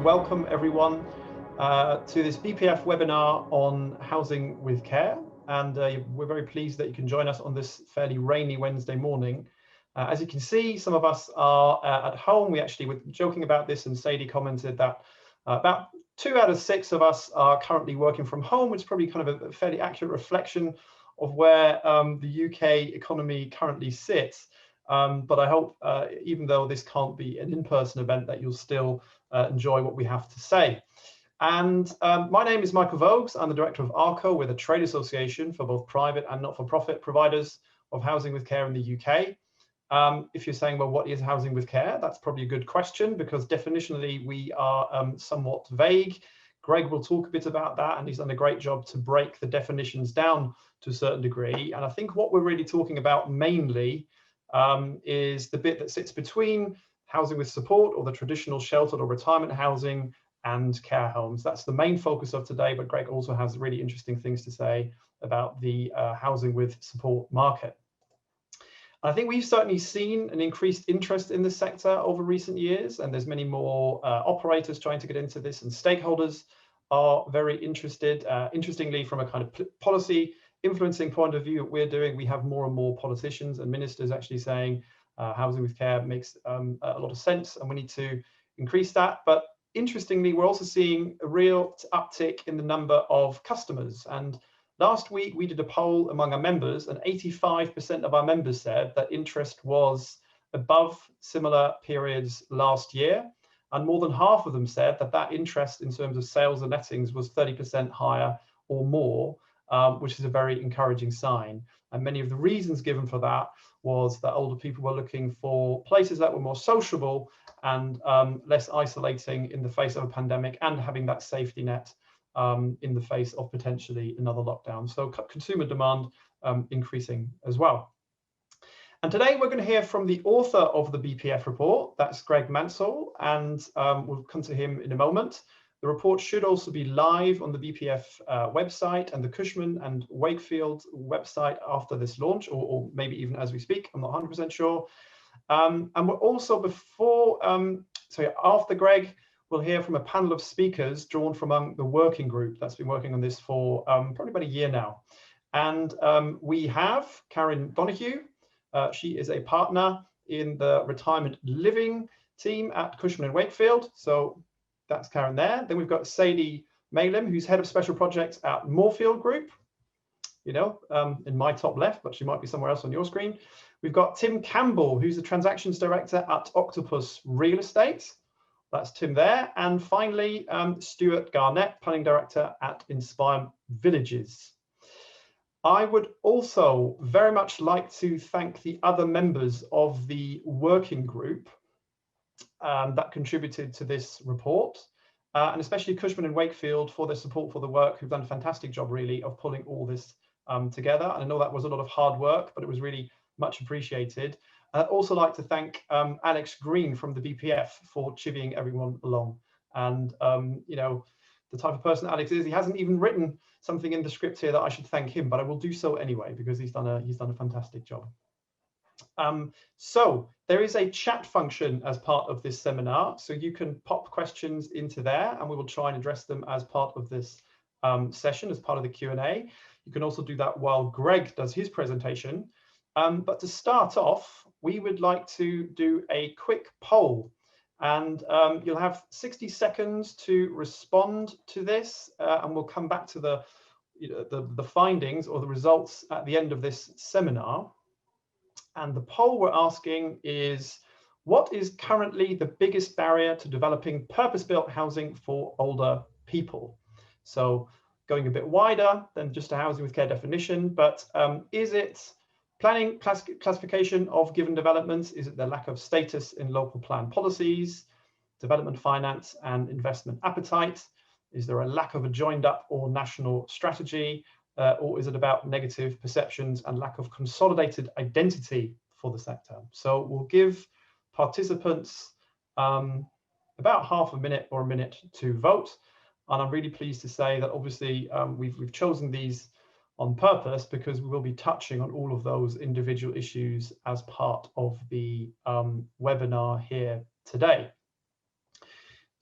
welcome everyone to this BPF webinar on housing with care. And we're very pleased that you can join us on this fairly rainy Wednesday morning. As you can see, some of us are at home. We actually were joking about this, and Sadie commented that about 2 out of 6 of us are currently working from home, which is probably kind of a fairly accurate reflection of where the UK economy currently sits. But I hope, even though this can't be an in-person event, that you'll still enjoy what we have to say. And my name is Michael Voges. I'm the director of ARCO. We're the trade association for both private and not-for-profit providers of housing with care in the UK. If you're saying, well, what is housing with care? That's probably a good question, because definitionally we are somewhat vague. Greg will talk a bit about that, and he's done a great job to break the definitions down to a certain degree. And I think what we're really talking about mainly is the bit that sits between housing with support, or the traditional sheltered or retirement housing, and care homes. That's the main focus of today, but Greg also has really interesting things to say about the housing with support market. I think we've certainly seen an increased interest in this sector over recent years, and there's many more operators trying to get into this, and stakeholders are very interested. Interestingly, from a kind of policy influencing point of view, what we're doing, we have more and more politicians and ministers actually saying housing with care makes a lot of sense, and we need to increase that. But interestingly, we're also seeing a real uptick in the number of customers. And last week, we did a poll among our members, and 85% of our members said that interest was above similar periods last year. And more than half of them said that that interest in terms of sales and lettings was 30% higher or more, which is a very encouraging sign. And many of the reasons given for that was that older people were looking for places that were more sociable and less isolating in the face of a pandemic, and having that safety net in the face of potentially another lockdown. So consumer demand increasing as well. And today we're going to hear from the author of the BPF report, that's Greg Mansell, and we'll come to him in a moment. The report should also be live on the BPF website and the Cushman and Wakefield website after this launch, or maybe even as we speak, I'm not 100% sure. And we're also after Greg, we'll hear from a panel of speakers drawn from among the working group that's been working on this for probably about a year now. And we have Caryn Donahue. She is a partner in the retirement living team at Cushman Wakefield. So that's Caryn there. Then we've got Sadie Malim, who's head of special projects at Moorfield Group, in my top left, but she might be somewhere else on your screen. We've got Tim Campbell, who's the transactions director at Octopus Real Estate. That's Tim there. And finally, Stuart Garnett, planning director at Inspire Villages. I would also very much like to thank the other members of the working group that contributed to this report, and especially Cushman and Wakefield for their support for the work, who've done a fantastic job really of pulling all this together. And I know that was a lot of hard work, but it was really much appreciated. I'd also like to thank Alex Green from the BPF for chivying everyone along. And the type of person Alex is, he hasn't even written something in the script here that I should thank him, but I will do so anyway, because he's done a fantastic job. So there is a chat function as part of this seminar, so you can pop questions into there, and we will try and address them as part of this session, as part of the Q&A. You can also do that while Greg does his presentation. But to start off, we would like to do a quick poll, and you'll have 60 seconds to respond to this, and we'll come back to the findings or the results at the end of this seminar. And the poll we're asking is, what is currently the biggest barrier to developing purpose-built housing for older people? So going a bit wider than just a housing with care definition, but is it planning classification of given developments? Is it the lack of status in local plan policies, development finance and investment appetite? Is there a lack of a joined up or national strategy? Or is it about negative perceptions and lack of consolidated identity for the sector? So we'll give participants about half a minute or a minute to vote. And I'm really pleased to say that obviously we've chosen these on purpose, because we will be touching on all of those individual issues as part of the webinar here today.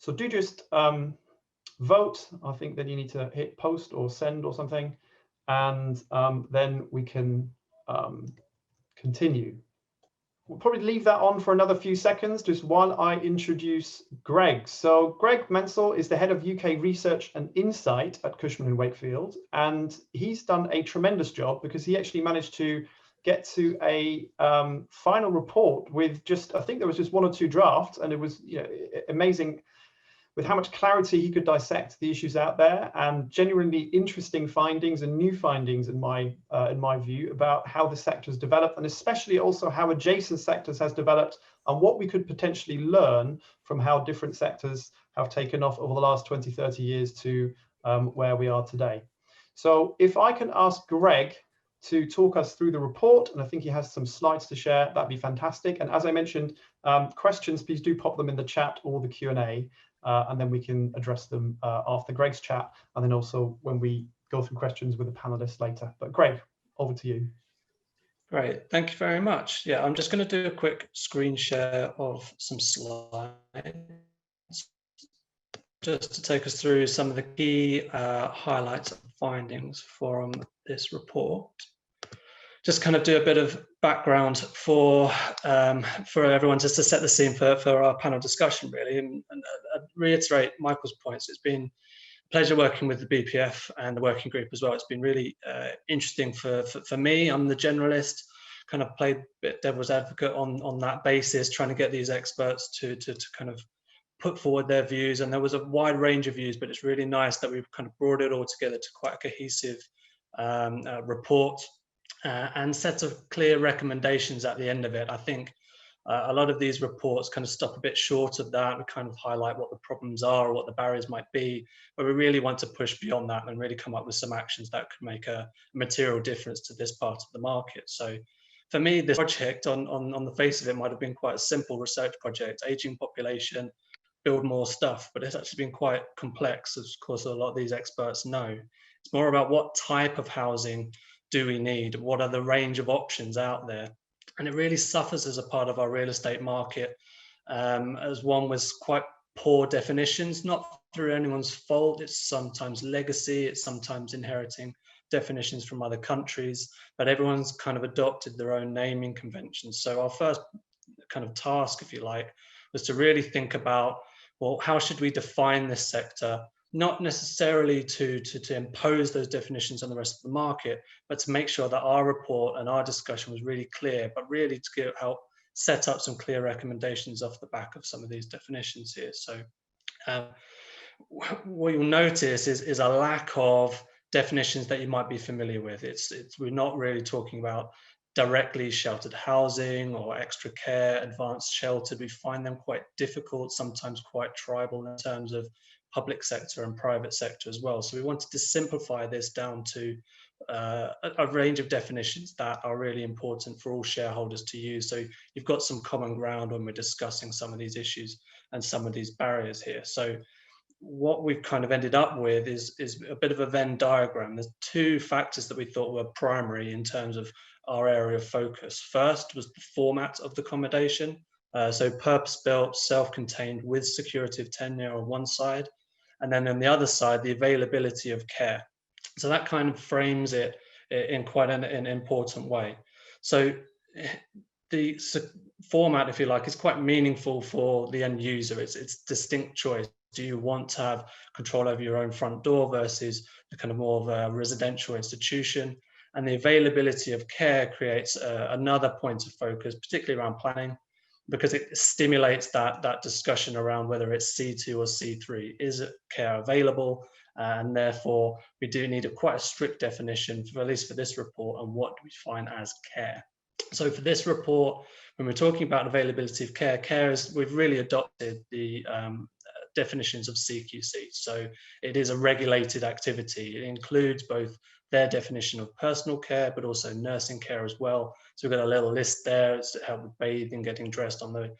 So do just vote. I think then you need to hit post or send or something, and then we can continue. We'll probably leave that on for another few seconds, just while I introduce Greg. So Greg Mansell is the head of UK Research and Insight at Cushman Wakefield, and he's done a tremendous job because he actually managed to get to a final report with just, I think there was just 1 or 2 drafts, and it was, you know, amazing with how much clarity he could dissect the issues out there, and genuinely interesting findings and new findings in my view about how the sector has developed, and especially also how adjacent sectors has developed, and what we could potentially learn from how different sectors have taken off over the last 20, 30 years to where we are today. So if I can ask Greg to talk us through the report, and I think he has some slides to share, that'd be fantastic. And as I mentioned, questions, please do pop them in the chat or the Q&A. And then we can address them after Greg's chat, and then also when we go through questions with the panelists later. But Greg, over to you. Great, thank you very much. Yeah, I'm just going to do a quick screen share of some slides just to take us through some of the key highlights and findings from this report. Just kind of do a bit of background for everyone, just to set the scene for our panel discussion, really, and reiterate Michael's points. It's been a pleasure working with the BPF and the working group as well. It's been really interesting for me. I'm the generalist, kind of played a bit devil's advocate on that basis, trying to get these experts to kind of put forward their views. And there was a wide range of views, but it's really nice that we've kind of brought it all together to quite a cohesive report. And sets of clear recommendations at the end of it. I think a lot of these reports kind of stop a bit short of that. We kind of highlight what the problems are, or what the barriers might be, but we really want to push beyond that and really come up with some actions that could make a material difference to this part of the market. So for me, this project on the face of it might have been quite a simple research project, aging population, build more stuff, but it's actually been quite complex, as of course a lot of these experts know. It's more about what type of housing do we need? What are the range of options out there? And it really suffers as a part of our real estate market as one with quite poor definitions, not through anyone's fault. It's sometimes legacy, it's sometimes inheriting definitions from other countries, but everyone's kind of adopted their own naming conventions. So our first kind of task, if you like, was to really think about, well, how should we define this sector? Not necessarily to impose those definitions on the rest of the market, but to make sure that our report and our discussion was really clear, but really to help set up some clear recommendations off the back of some of these definitions here. So what you'll notice is a lack of definitions that you might be familiar with. We're not really talking about directly sheltered housing or extra care, advanced sheltered. We find them quite difficult, sometimes quite tribal in terms of public sector and private sector as well. So we wanted to simplify this down to a range of definitions that are really important for all shareholders to use. So you've got some common ground when we're discussing some of these issues and some of these barriers here. So what we've kind of ended up with is a bit of a Venn diagram. There's 2 factors that we thought were primary in terms of our area of focus. First was the format of the accommodation. So purpose-built, self-contained with security of tenure on one side, and then on the other side, the availability of care. So that kind of frames it in quite an important way. So the format, if you like, is quite meaningful for the end user. It's distinct choice. Do you want to have control over your own front door versus the kind of more of a residential institution? And the availability of care creates another point of focus, particularly around planning, because it stimulates that discussion around whether it's C2 or C3. Is it care available? And therefore, we do need quite a strict definition, at least for this report, on what we define as care. So for this report, when we're talking about availability of care is, we've really adopted the definitions of CQC. So it is a regulated activity. It includes both their definition of personal care, but also nursing care as well. So we've got a little list there. It's help with bathing, getting dressed on the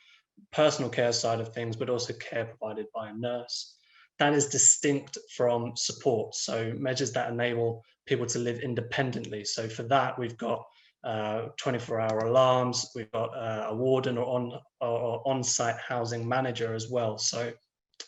personal care side of things, but also care provided by a nurse. That is distinct from support. So measures that enable people to live independently. So for that, we've got 24-hour alarms. We've got a warden or on-site housing manager as well. So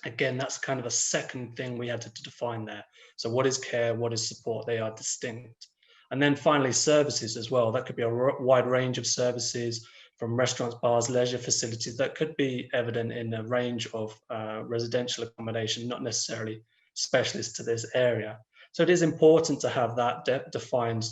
Again, that's kind of a second thing we had to define there. So what is care, what is support? They are distinct. And then finally, services as well. That could be a wide range of services, from restaurants, bars, leisure facilities, that could be evident in a range of residential accommodation, not necessarily specialist to this area. So it is important to have that defined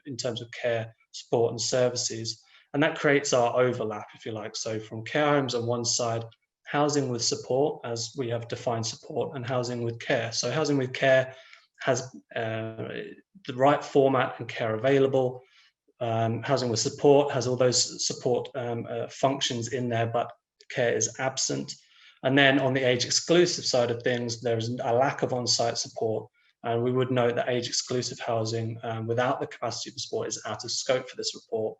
in terms of care, support and services. And that creates our overlap, if you like. So from care homes on one side, housing with support, as we have defined support, and housing with care. So housing with care has the right format and care available. Housing with support has all those support functions in there, but care is absent. And then on the age exclusive side of things, there's a lack of on-site support. And we would note that age exclusive housing without the capacity for support is out of scope for this report.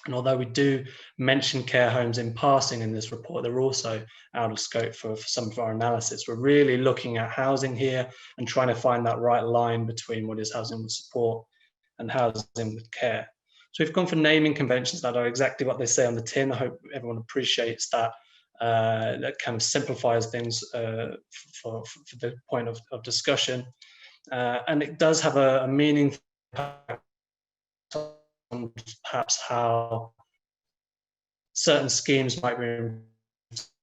And although we do mention care homes in passing in this report, they're also out of scope for some of our analysis. We're really looking at housing here and trying to find that right line between what is housing with support and housing with care. So we've gone for naming conventions that are exactly what they say on the tin. I hope everyone appreciates that. That kind of simplifies things for the point of discussion. And it does have a meaning on perhaps how certain schemes might be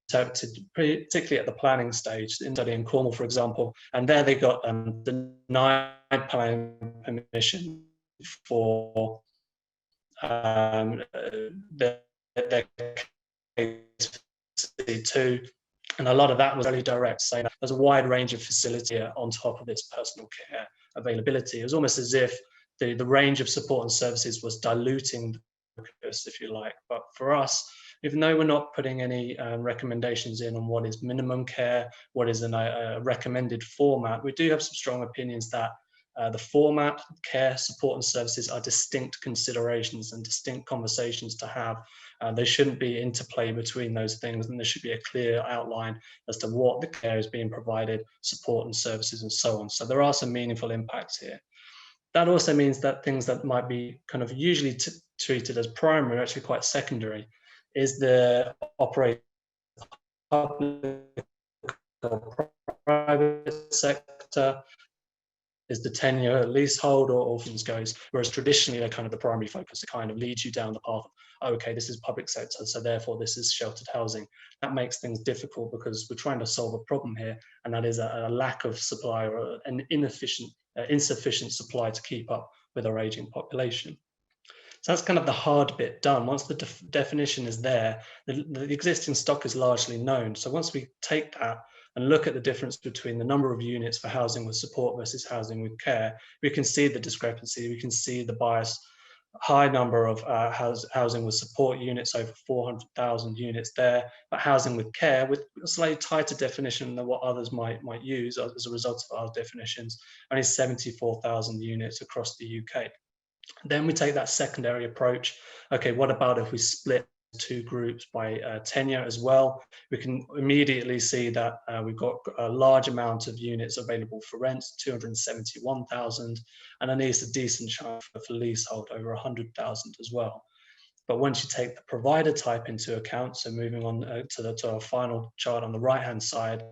interpreted, particularly at the planning stage. In study in Cornwall, for example, and there they got denied planning permission for their C2, and a lot of that was really direct, saying there's a wide range of facility on top of this personal care availability. It was almost as if the range of support and services was diluting the focus, if you like. But for us, even though we're not putting any recommendations in on what is minimum care, what is a recommended format, we do have some strong opinions that the format, care, support and services are distinct considerations and distinct conversations to have. There shouldn't be interplay between those things, and there should be a clear outline as to what the care is being provided, support and services and so on. So there are some meaningful impacts here. That also means that things that might be kind of usually treated as primary are actually quite secondary. Is the operator public or private sector? Is the tenure leasehold or orphans goes, whereas traditionally they're kind of the primary focus. It kind of leads you down the path of, oh, okay, this is public sector, so therefore this is sheltered housing. That makes things difficult because we're trying to solve a problem here, and that is a lack of supply or an insufficient supply to keep up with our aging population. So that's kind of the hard bit done. Once the definition is there, the existing stock is largely known. So once we take that and look at the difference between the number of units for housing with support versus housing with care, we can see the discrepancy, we can see the bias. High number of housing with support units, over 400,000 units there, but housing with care with a slightly tighter definition than what others might use as a result of our definitions, only 74,000 units across the UK. Then we take that secondary approach. Okay, what about if we split two groups by tenure as well? We can immediately see that we've got a large amount of units available for rent, 271,000, and at least a decent chunk for leasehold, over 100,000 as well. But once you take the provider type into account, so moving on to our final chart on the right-hand side,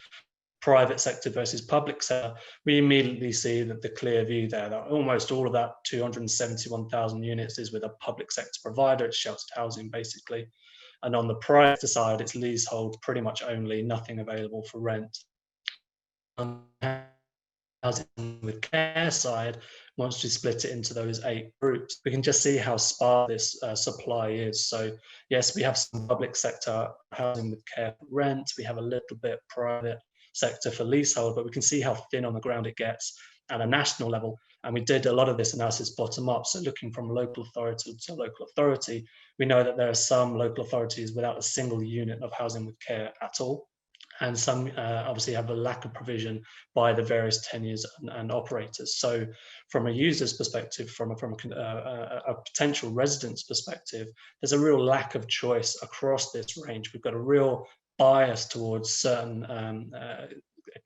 private sector versus public sector, we immediately see that the clear view there, that almost all of that 271,000 units is with a public sector provider. It's sheltered housing basically. And on the private side, it's leasehold, pretty much only, nothing available for rent. On the housing with care side, once we split it into those 8 groups, we can just see how sparse this supply is. So yes, we have some public sector housing with care for rent. We have a little bit private sector for leasehold, but we can see how thin on the ground it gets at a national level. And we did a lot of this analysis bottom up. So looking from local authority to local authority, we know that there are some local authorities without a single unit of housing with care at all. And some obviously have a lack of provision by the various tenures and operators. So from a user's perspective, from a potential resident's perspective, there's a real lack of choice across this range. We've got a real bias towards certain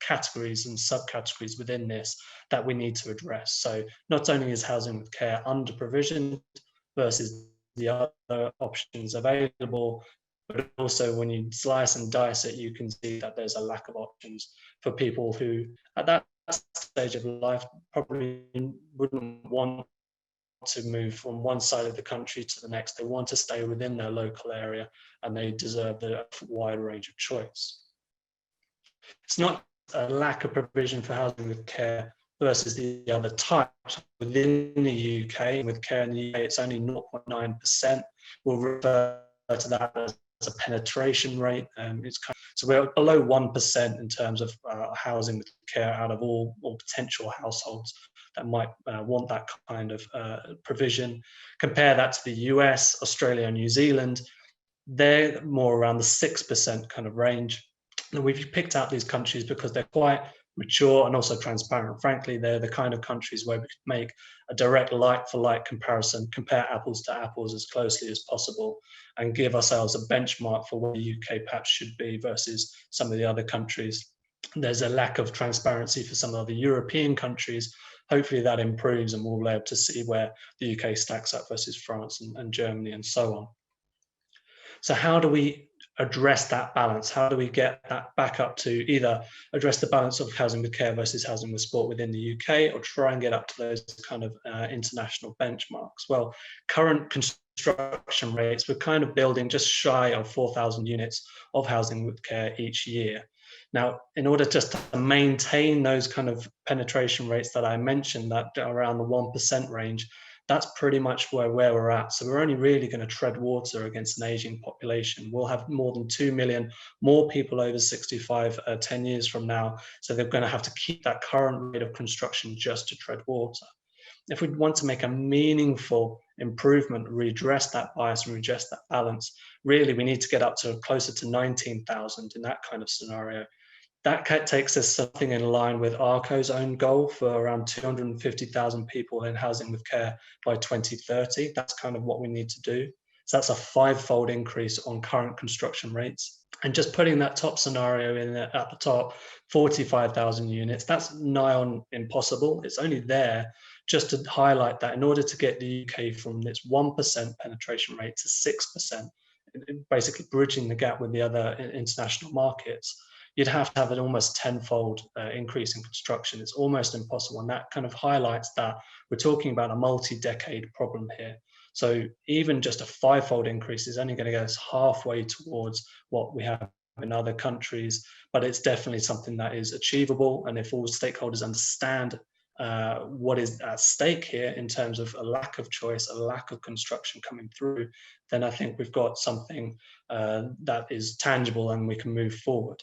categories and subcategories within this that we need to address. So not only is housing with care under provisioned versus the other options available, but also when you slice and dice it, you can see that there's a lack of options for people who, at that stage of life, probably wouldn't want to move from one side of the country to the next. They want to stay within their local area, and they deserve the wide range of choice. It's not a lack of provision for housing with care versus the other types. Within the UK, with care in the UK, it's only 0.9%. We'll refer to that as a penetration rate. So we're below 1% in terms of housing with care out of all potential households that might want that kind of provision. Compare that to the US, Australia, and New Zealand. They're more around the 6% kind of range. And we've picked out these countries because they're quite mature and also transparent. Frankly, they're the kind of countries where we could make a direct like-for-like comparison, compare apples to apples as closely as possible, and give ourselves a benchmark for where the UK perhaps should be versus some of the other countries. There's a lack of transparency for some of the European countries. Hopefully that improves, and we'll be able to see where the UK stacks up versus France and Germany and so on. So how do we address that balance? How do we get that back up to either address the balance of housing with care versus housing with sport within the UK, or try and get up to those kind of international benchmarks? Well, current construction rates, we're kind of building just shy of 4,000 units of housing with care each year. Now, in order just to maintain those kind of penetration rates that I mentioned, that around the 1% range, that's pretty much where we're at. So we're only really going to tread water against an aging population. We'll have more than 2 million more people over 65 10 years from now. So they're going to have to keep that current rate of construction just to tread water. If we want to make a meaningful improvement, redress that bias and redress that balance, really we need to get up to closer to 19,000 in that kind of scenario. That takes us something in line with ARCO's own goal for around 250,000 people in housing with care by 2030. That's kind of what we need to do. So that's a 5-fold increase on current construction rates. And just putting that top scenario in at the top, 45,000 units, that's nigh on impossible. It's only there just to highlight that in order to get the UK from its 1% penetration rate to 6%, basically bridging the gap with the other international markets, you'd have to have an almost 10-fold increase in construction. It's almost impossible. And that kind of highlights that we're talking about a multi-decade problem here. So even just a 5-fold increase is only going to get us halfway towards what we have in other countries, but it's definitely something that is achievable. And if all stakeholders understand what is at stake here in terms of a lack of choice, a lack of construction coming through, then I think we've got something that is tangible and we can move forward.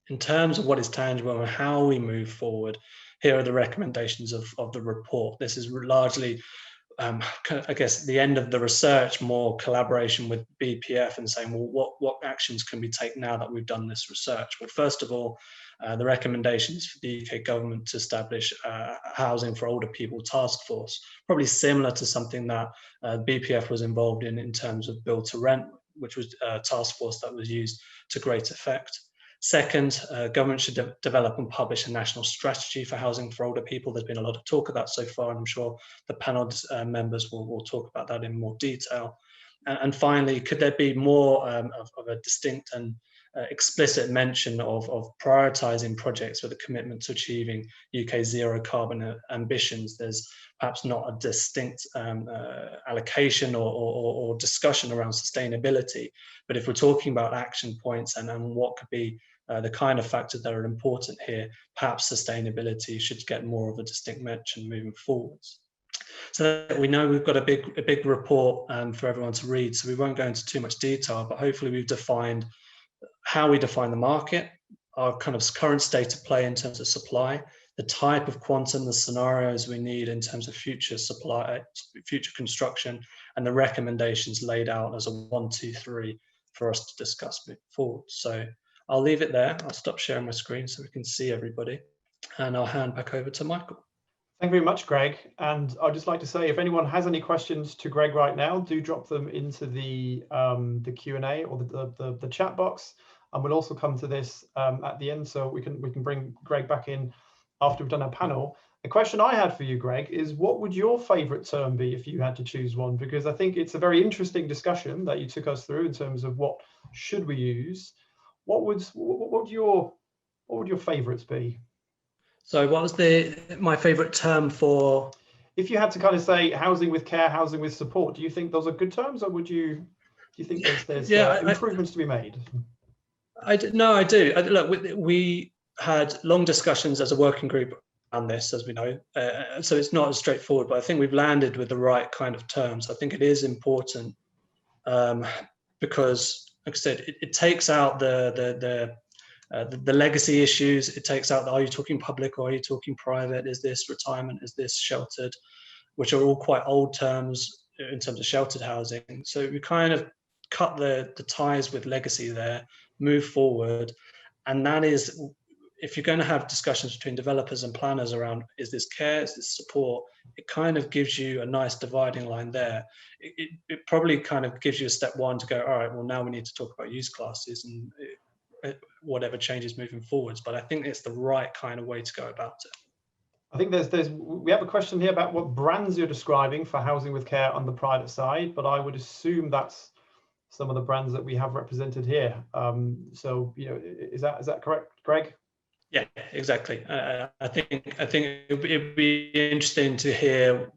In terms of what is tangible and how we move forward, here are the recommendations of the report. This is largely, I guess, the end of the research, more collaboration with BPF and saying, well, what actions can we take now that we've done this research? Well, first of all, the recommendations for the UK government to establish Housing for Older People Taskforce, probably similar to something that BPF was involved in terms of Build to Rent, which was a task force that was used to great effect. Second, government should develop and publish a national strategy for housing for older people. There's been a lot of talk of that so far, and I'm sure the panel members will talk about that in more detail. And finally, could there be more of a distinct and explicit mention of prioritising projects with a commitment to achieving UK zero carbon ambitions? There's perhaps not a distinct allocation or discussion around sustainability, but if we're talking about action points and what could be the kind of factors that are important here, perhaps sustainability should get more of a distinct mention moving forwards. So we know we've got a big report for everyone to read, so we won't go into too much detail, but hopefully we've defined how we define the market, our kind of current state of play in terms of supply, the type of quantum, the scenarios we need in terms of future supply, future construction, and the recommendations laid out as a 1, 2, 3 for us to discuss moving forward. So I'll leave it there. I'll stop sharing my screen so we can see everybody, and I'll hand back over to Michael. Thank you very much, Greg. And I'd just like to say, if anyone has any questions to Greg right now, do drop them into the Q&A or the chat box. And we'll also come to this at the end, so we can bring Greg back in after we've done our panel. The question I had for you, Greg, is what would your favorite term be if you had to choose one? Because I think it's a very interesting discussion that you took us through in terms of what should we use. What would your favorites be? So what was my favorite term for? If you had to kind of say housing with care, housing with support, do you think those are good terms, or do you think there's improvements to be made? I do. Look, we had long discussions as a working group on this, as we know, so it's not as straightforward, but I think we've landed with the right kind of terms. I think it is important because, like I said, it takes out the legacy issues. It takes out are you talking public or are you talking private? Is this retirement? Is this sheltered? Which are all quite old terms in terms of sheltered housing. So we kind of cut the ties with legacy there, move forward, and that is, if you're going to have discussions between developers and planners around is this care, is this support, it kind of gives you a nice dividing line there. It probably kind of gives you a step one to go, all right, well, now we need to talk about use classes and whatever changes moving forwards. But I think it's the right kind of way to go about it. I think we have a question here about what brands you're describing for housing with care on the private side, but I would assume that's some of the brands that we have represented here. So, is that correct, Greg? Yeah, exactly. I think it'd be interesting to hear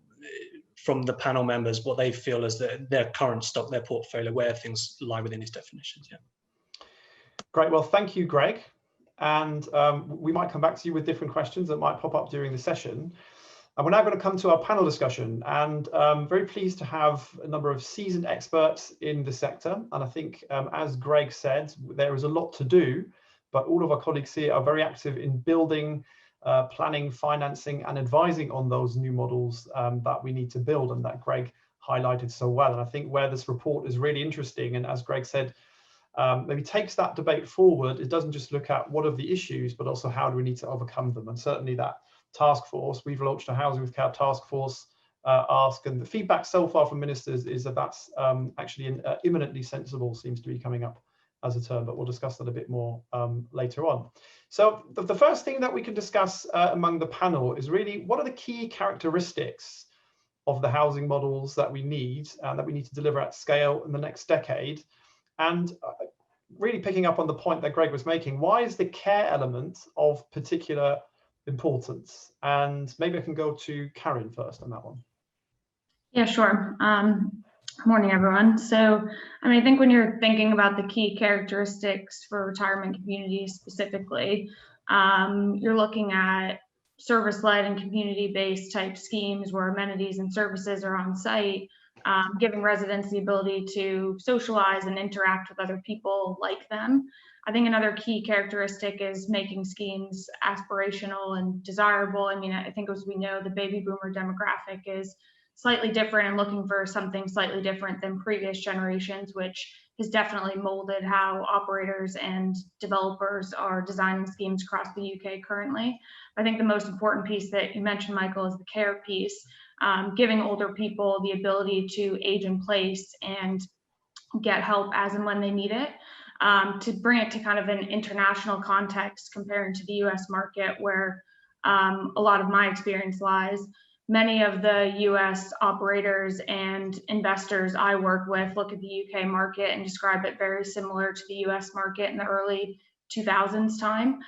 from the panel members what they feel as their current stock, their portfolio, where things lie within these definitions. Yeah. Great. Well, thank you, Greg. And we might come back to you with different questions that might pop up during the session. And we're now going to come to our panel discussion, and I'm very pleased to have a number of seasoned experts in the sector. And I think, as Greg said, there is a lot to do, but all of our colleagues here are very active in building, planning, financing, and advising on those new models that we need to build, and that Greg highlighted so well. And I think where this report is really interesting, and as Greg said, maybe takes that debate forward. It doesn't just look at what are the issues, but also how do we need to overcome them. And certainly that task force, we've launched a Housing with Care task force ask, and the feedback so far from ministers is that that's actually imminently sensible seems to be coming up as a term, but we'll discuss that a bit more later on. So the first thing that we can discuss among the panel is really what are the key characteristics of the housing models that we need to deliver at scale in the next decade. And really picking up on the point that Greg was making, why is the care element of particular importance? And maybe I can go to Caryn first on that one. Yeah, sure. Good morning, everyone. So, I think when you're thinking about the key characteristics for retirement communities specifically, you're looking at service-led and community-based type schemes where amenities and services are on site, giving residents the ability to socialize and interact with other people like them. I think another key characteristic is making schemes aspirational and desirable. I think as we know, the baby boomer demographic is slightly different and looking for something slightly different than previous generations, which has definitely molded how operators and developers are designing schemes across the UK currently. I think the most important piece that you mentioned, Michael, is the care piece, giving older people the ability to age in place and get help as and when they need it. To bring it to kind of an international context comparing to the US market where a lot of my experience lies. Many of the US operators and investors I work with look at the UK market and describe it very similar to the US market in the early 2000s time,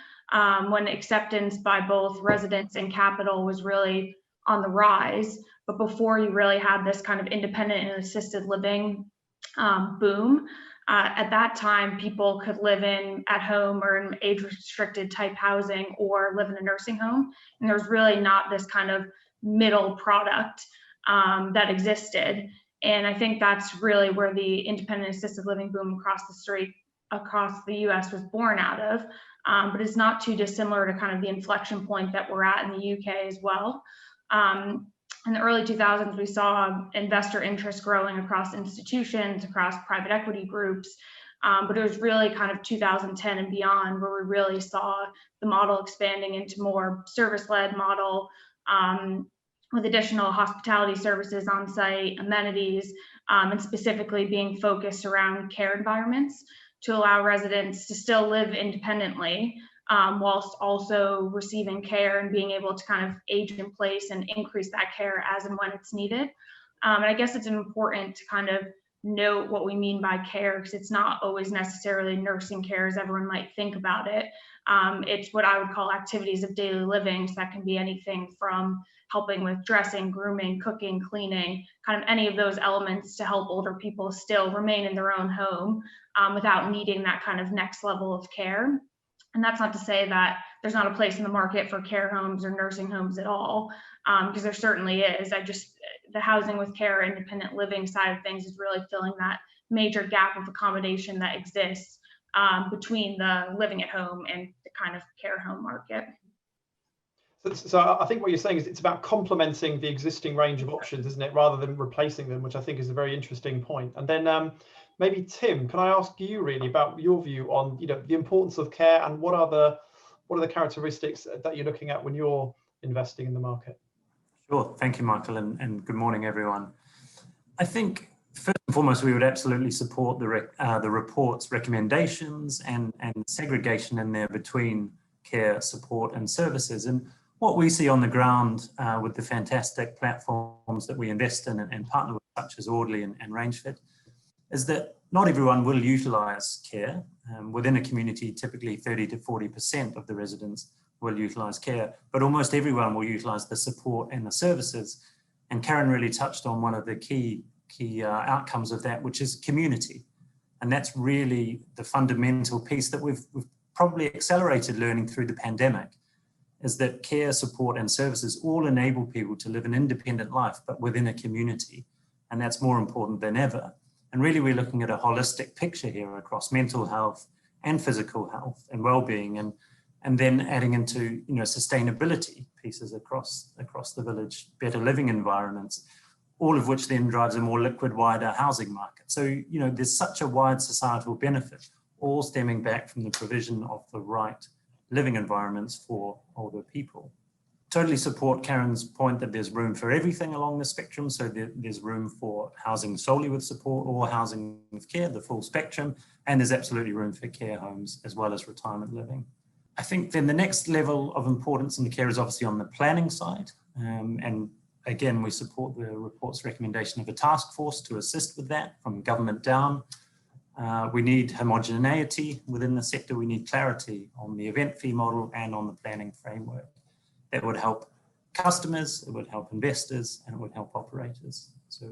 when acceptance by both residents and capital was really on the rise. But before you really had this kind of independent and assisted living boom, at that time, people could live at home or in age restricted type housing or live in a nursing home. And there's really not this kind of middle product that existed. And I think that's really where the independent assisted living boom across the US was born out of. But it's not too dissimilar to kind of the inflection point that we're at in the UK as well. In the early 2000s, we saw investor interest growing across institutions, across private equity groups, but it was really kind of 2010 and beyond where we really saw the model expanding into more service-led model with additional hospitality services on site, amenities, and specifically being focused around care environments to allow residents to still live independently, whilst also receiving care and being able to kind of age in place and increase that care as and when it's needed. And I guess it's important to kind of note what we mean by care, because it's not always necessarily nursing care as everyone might think about it. It's what I would call activities of daily living. So that can be anything from helping with dressing, grooming, cooking, cleaning, kind of any of those elements to help older people still remain in their own home without needing that kind of next level of care. And that's not to say that there's not a place in the market for care homes or nursing homes at all, because there certainly is. The housing with care, independent living side of things is really filling that major gap of accommodation that exists between the living at home and the kind of care home market. So I think what you're saying is it's about complementing the existing range of options, isn't it, rather than replacing them, which I think is a very interesting point. And then maybe Tim, can I ask you really about your view on the importance of care, and what are the characteristics that you're looking at when you're investing in the market? Sure, thank you, Michael, and good morning, everyone. I think first and foremost, we would absolutely support the report's recommendations and segregation in there between care, support, and services. And what we see on the ground with the fantastic platforms that we invest in and partner with, such as Audley and Rangefit, is that not everyone will utilise care. Within a community, typically 30 to 40% of the residents will utilise care, but almost everyone will utilise the support and the services. And Caryn really touched on one of the key outcomes of that, which is community. And that's really the fundamental piece that we've probably accelerated learning through the pandemic, is that care, support, and services all enable people to live an independent life, but within a community. And that's more important than ever. And really, we're looking at a holistic picture here across mental health and physical health and well-being, and then adding into sustainability pieces across the village, better living environments, all of which then drives a more liquid, wider housing market. So there's such a wide societal benefit, all stemming back from the provision of the right living environments for older people. Totally support Caryn's point that there's room for everything along the spectrum. So there's room for housing solely with support or housing with care, the full spectrum, and there's absolutely room for care homes as well as retirement living. I think then the next level of importance in the care is obviously on the planning side. And again, we support the report's recommendation of a task force to assist with that from government down. We need homogeneity within the sector. We need clarity on the event fee model and on the planning framework. That would help customers, it would help investors, and it would help operators. So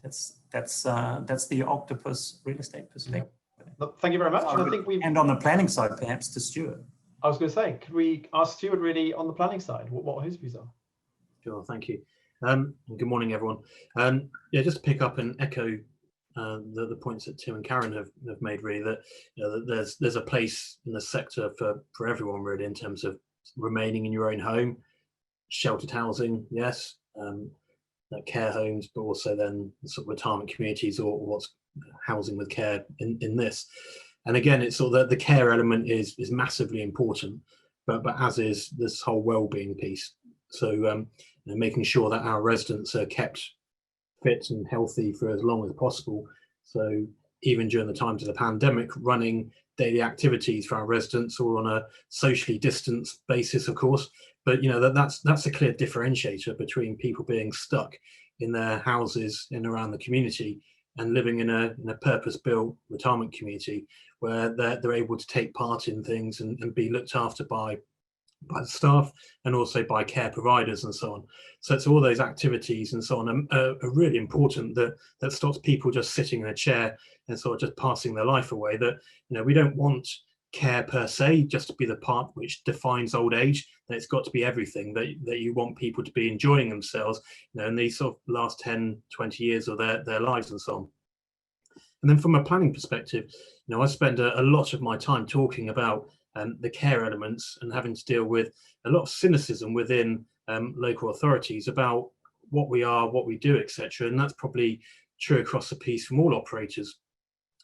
that's the octopus real estate perspective. Thank you very much. And I think and on the planning side, perhaps to Stuart. I was going to say, could we ask Stuart really on the planning side what his views are? Sure, thank you. And good morning, everyone. Yeah, just to pick up and echo the points that Tim and Caryn have made, really, that there's a place in the sector for everyone, really, in terms of remaining in your own home, sheltered housing, yes, care homes, but also then sort of retirement communities or what's housing with care in this. And again, it's sort of the care element is massively important, but as is this whole well-being piece. So making sure that our residents are kept fit and healthy for as long as possible. So even during the times of the pandemic, running daily activities for our residents, all on a socially distanced basis, of course. But that's a clear differentiator between people being stuck in their houses in around the community and living in a purpose-built retirement community where they're able to take part in things and be looked after by the staff and also by care providers and so on. So it's all those activities and so on are really important, that stops people just sitting in a chair and sort of just passing their life away. That we don't want care per se just to be the part which defines old age, that it's got to be everything, that you want people to be enjoying themselves in these sort of last 10, 20 years of their lives and so on. And then from a planning perspective, I spend a lot of my time talking about the care elements and having to deal with a lot of cynicism within local authorities about what we are, what we do, etc. And that's probably true across the piece from all operators.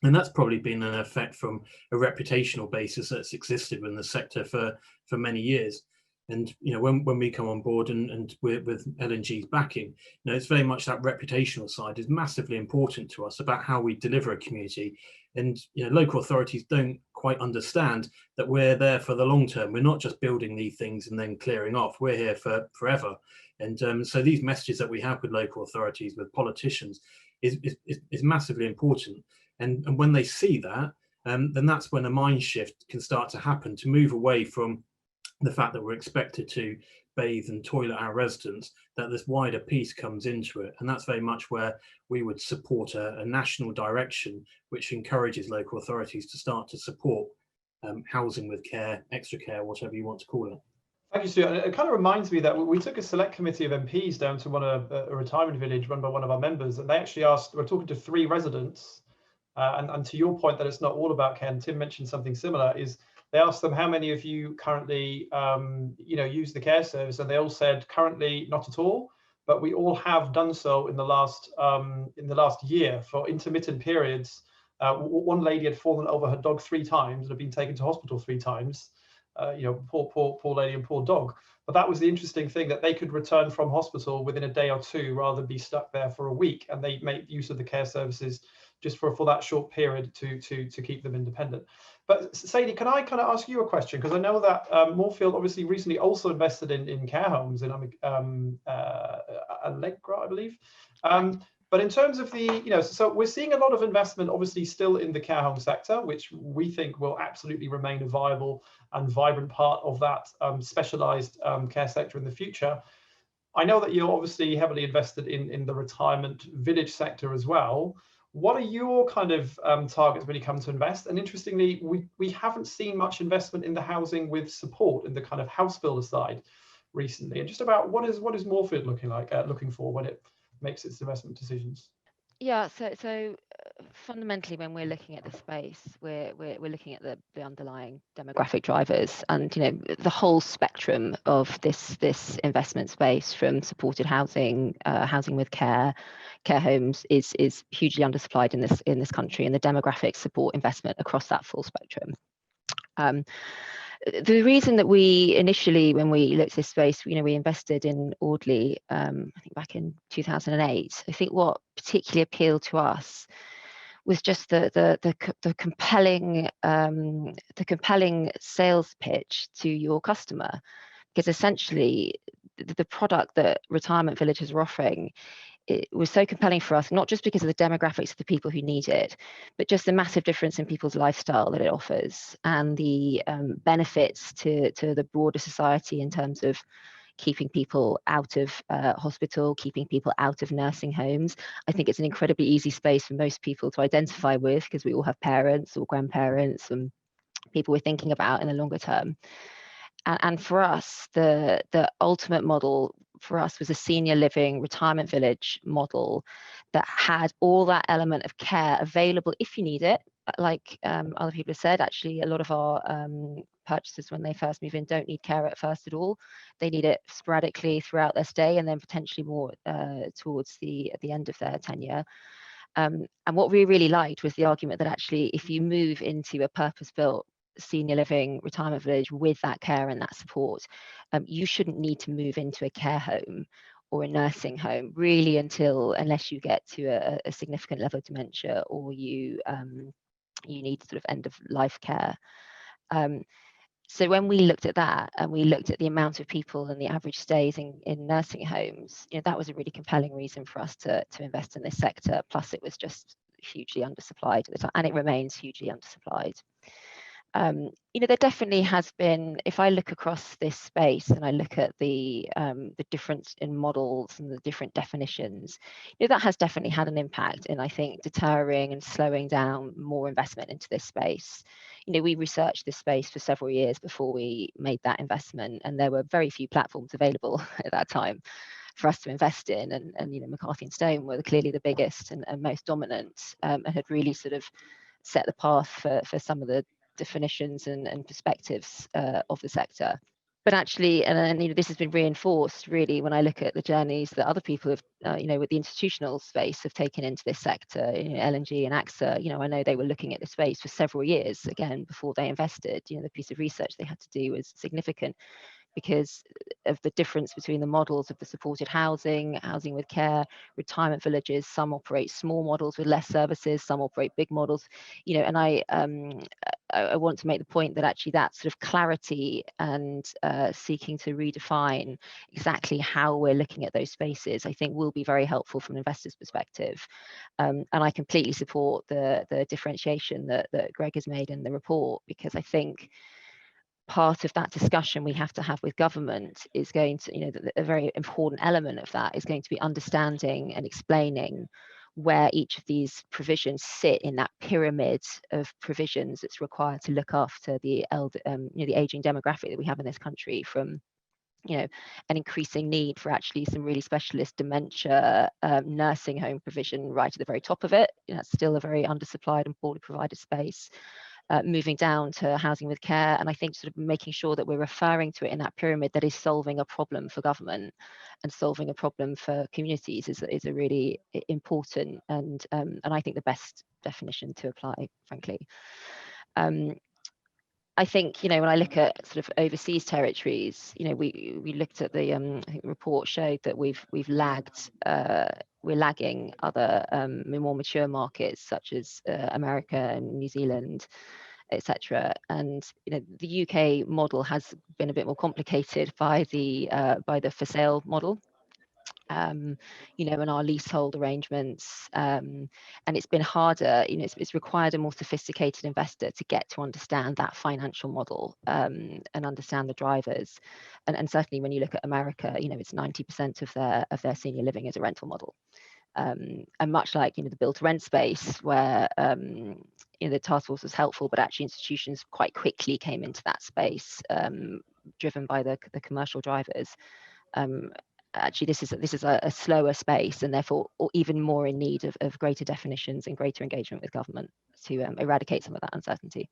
And that's probably been an effect from a reputational basis that's existed in the sector for many years. And when we come on board and with L&G's backing, it's very much that reputational side is massively important to us about how we deliver a community. And local authorities don't quite understand that we're there for the long term. We're not just building these things and then clearing off. We're here for forever. And so these messages that we have with local authorities, with politicians, is massively important. And when they see that, then that's when a mind shift can start to happen, to move away from the fact that we're expected to bathe and toilet our residents, that this wider piece comes into it. And that's very much where we would support a national direction which encourages local authorities to start to support housing with care, extra care, whatever you want to call it. Thank you, Stuart. It kind of reminds me that we took a select committee of MPs down to a retirement village run by one of our members, and they actually asked, we're talking to 3 residents, and to your point that it's not all about care, and Tim mentioned something similar, is they asked them, how many of you currently use the care service, and they all said currently not at all, but we all have done so in the last year for intermittent periods. One lady had fallen over her dog 3 times and had been taken to hospital 3 times. Poor lady and poor dog. But that was the interesting thing, that they could return from hospital within a day or 2 rather than be stuck there for a week, and they made use of the care services just for that short period to keep them independent. But Sadie, can I kind of ask you a question? Because I know that Moorfield obviously recently also invested in care homes in Allegra, I believe. But in terms of the, so we're seeing a lot of investment obviously still in the care home sector, which we think will absolutely remain a viable and vibrant part of that specialized care sector in the future. I know that you're obviously heavily invested in the retirement village sector as well. What are your kind of targets when you come to invest? And interestingly, we haven't seen much investment in the housing with support in the kind of house builder side recently. And just about what is Moorfield looking for when it makes its investment decisions? Yeah, so fundamentally, when we're looking at the space, we're looking at the underlying demographic drivers, and the whole spectrum of this investment space, from supported housing, housing with care homes, is hugely undersupplied in this country, and the demographics support investment across that full spectrum. The reason that we initially, when we looked at this space, we invested in Audley, I think back in 2008. I think what particularly appealed to us was just the compelling sales pitch to your customer, because essentially the product that retirement villages are offering, it was so compelling for us, not just because of the demographics of the people who need it, but just the massive difference in people's lifestyle that it offers, and the benefits to the broader society in terms of keeping people out of hospital, keeping people out of nursing homes. I think it's an incredibly easy space for most people to identify with, because we all have parents or grandparents and people we're thinking about in the longer term. And for us, the ultimate model for us was a senior living retirement village model that had all that element of care available if you need it. Like other people have said, actually, a lot of our purchasers, when they first move in, don't need care at first at all. They need it sporadically throughout their stay, and then potentially more towards the end of their tenure. And what we really liked was the argument that actually, if you move into a purpose-built senior living retirement village with that care and that support, you shouldn't need to move into a care home or a nursing home really unless you get to a significant level of dementia, or you need sort of end of life care. So when we looked at that, and we looked at the amount of people and the average stays in nursing homes, that was a really compelling reason for us to invest in this sector. Plus, it was just hugely undersupplied at the time, and it remains hugely undersupplied. There definitely has been, if I look across this space and I look at the difference in models and the different definitions, that has definitely had an impact in, I think, deterring and slowing down more investment into this space. We researched this space for several years before we made that investment, and there were very few platforms available at that time for us to invest in, and McCarthy and Stone were clearly the biggest and most dominant, and had really sort of set the path for some of the definitions and perspectives of the sector. But actually, and this has been reinforced really when I look at the journeys that other people have, with the institutional space, have taken into this sector. L&G and AXA, I know they were looking at the space for several years again before they invested. The piece of research they had to do was significant. because of the difference between the models of the supported housing, housing with care, retirement villages. Some operate small models with less services, some operate big models, you know, and I want to make the point that actually that sort of clarity and seeking to redefine exactly how we're looking at those spaces, I think will be very helpful from an investor's perspective. And I completely support the differentiation that Greg has made in the report, because I think part of that discussion we have to have with government is going to, you know, a very important element of that is going to be understanding and explaining where each of these provisions sit in that pyramid of provisions that's required to look after the elder, you know, the aging demographic that we have in this country, from, you know, an increasing need for actually some really specialist dementia nursing home provision right at the very top of it. You know, it's still a very undersupplied and poorly provided space. Moving down to housing with care, and I think sort of making sure that we're referring to it in that pyramid that is solving a problem for government and solving a problem for communities is a really important and I think the best definition to apply, frankly. I think, you know, when I look at sort of overseas territories, you know, we looked at the I think the report showed that we've lagged, we're lagging other more mature markets such as America and New Zealand, etc. And you know, the UK model has been a bit more complicated by the for sale model. You know, in our leasehold arrangements, and it's been harder, you know, it's required a more sophisticated investor to get to understand that financial model and understand the drivers. And certainly when you look at America, you know, it's 90% of their senior living is a rental model. And much like, you know, the build to rent space where, you know, the task force was helpful, but actually institutions quite quickly came into that space, driven by the commercial drivers. Actually, this is a slower space, and therefore even more in need of greater definitions and greater engagement with government to eradicate some of that uncertainty.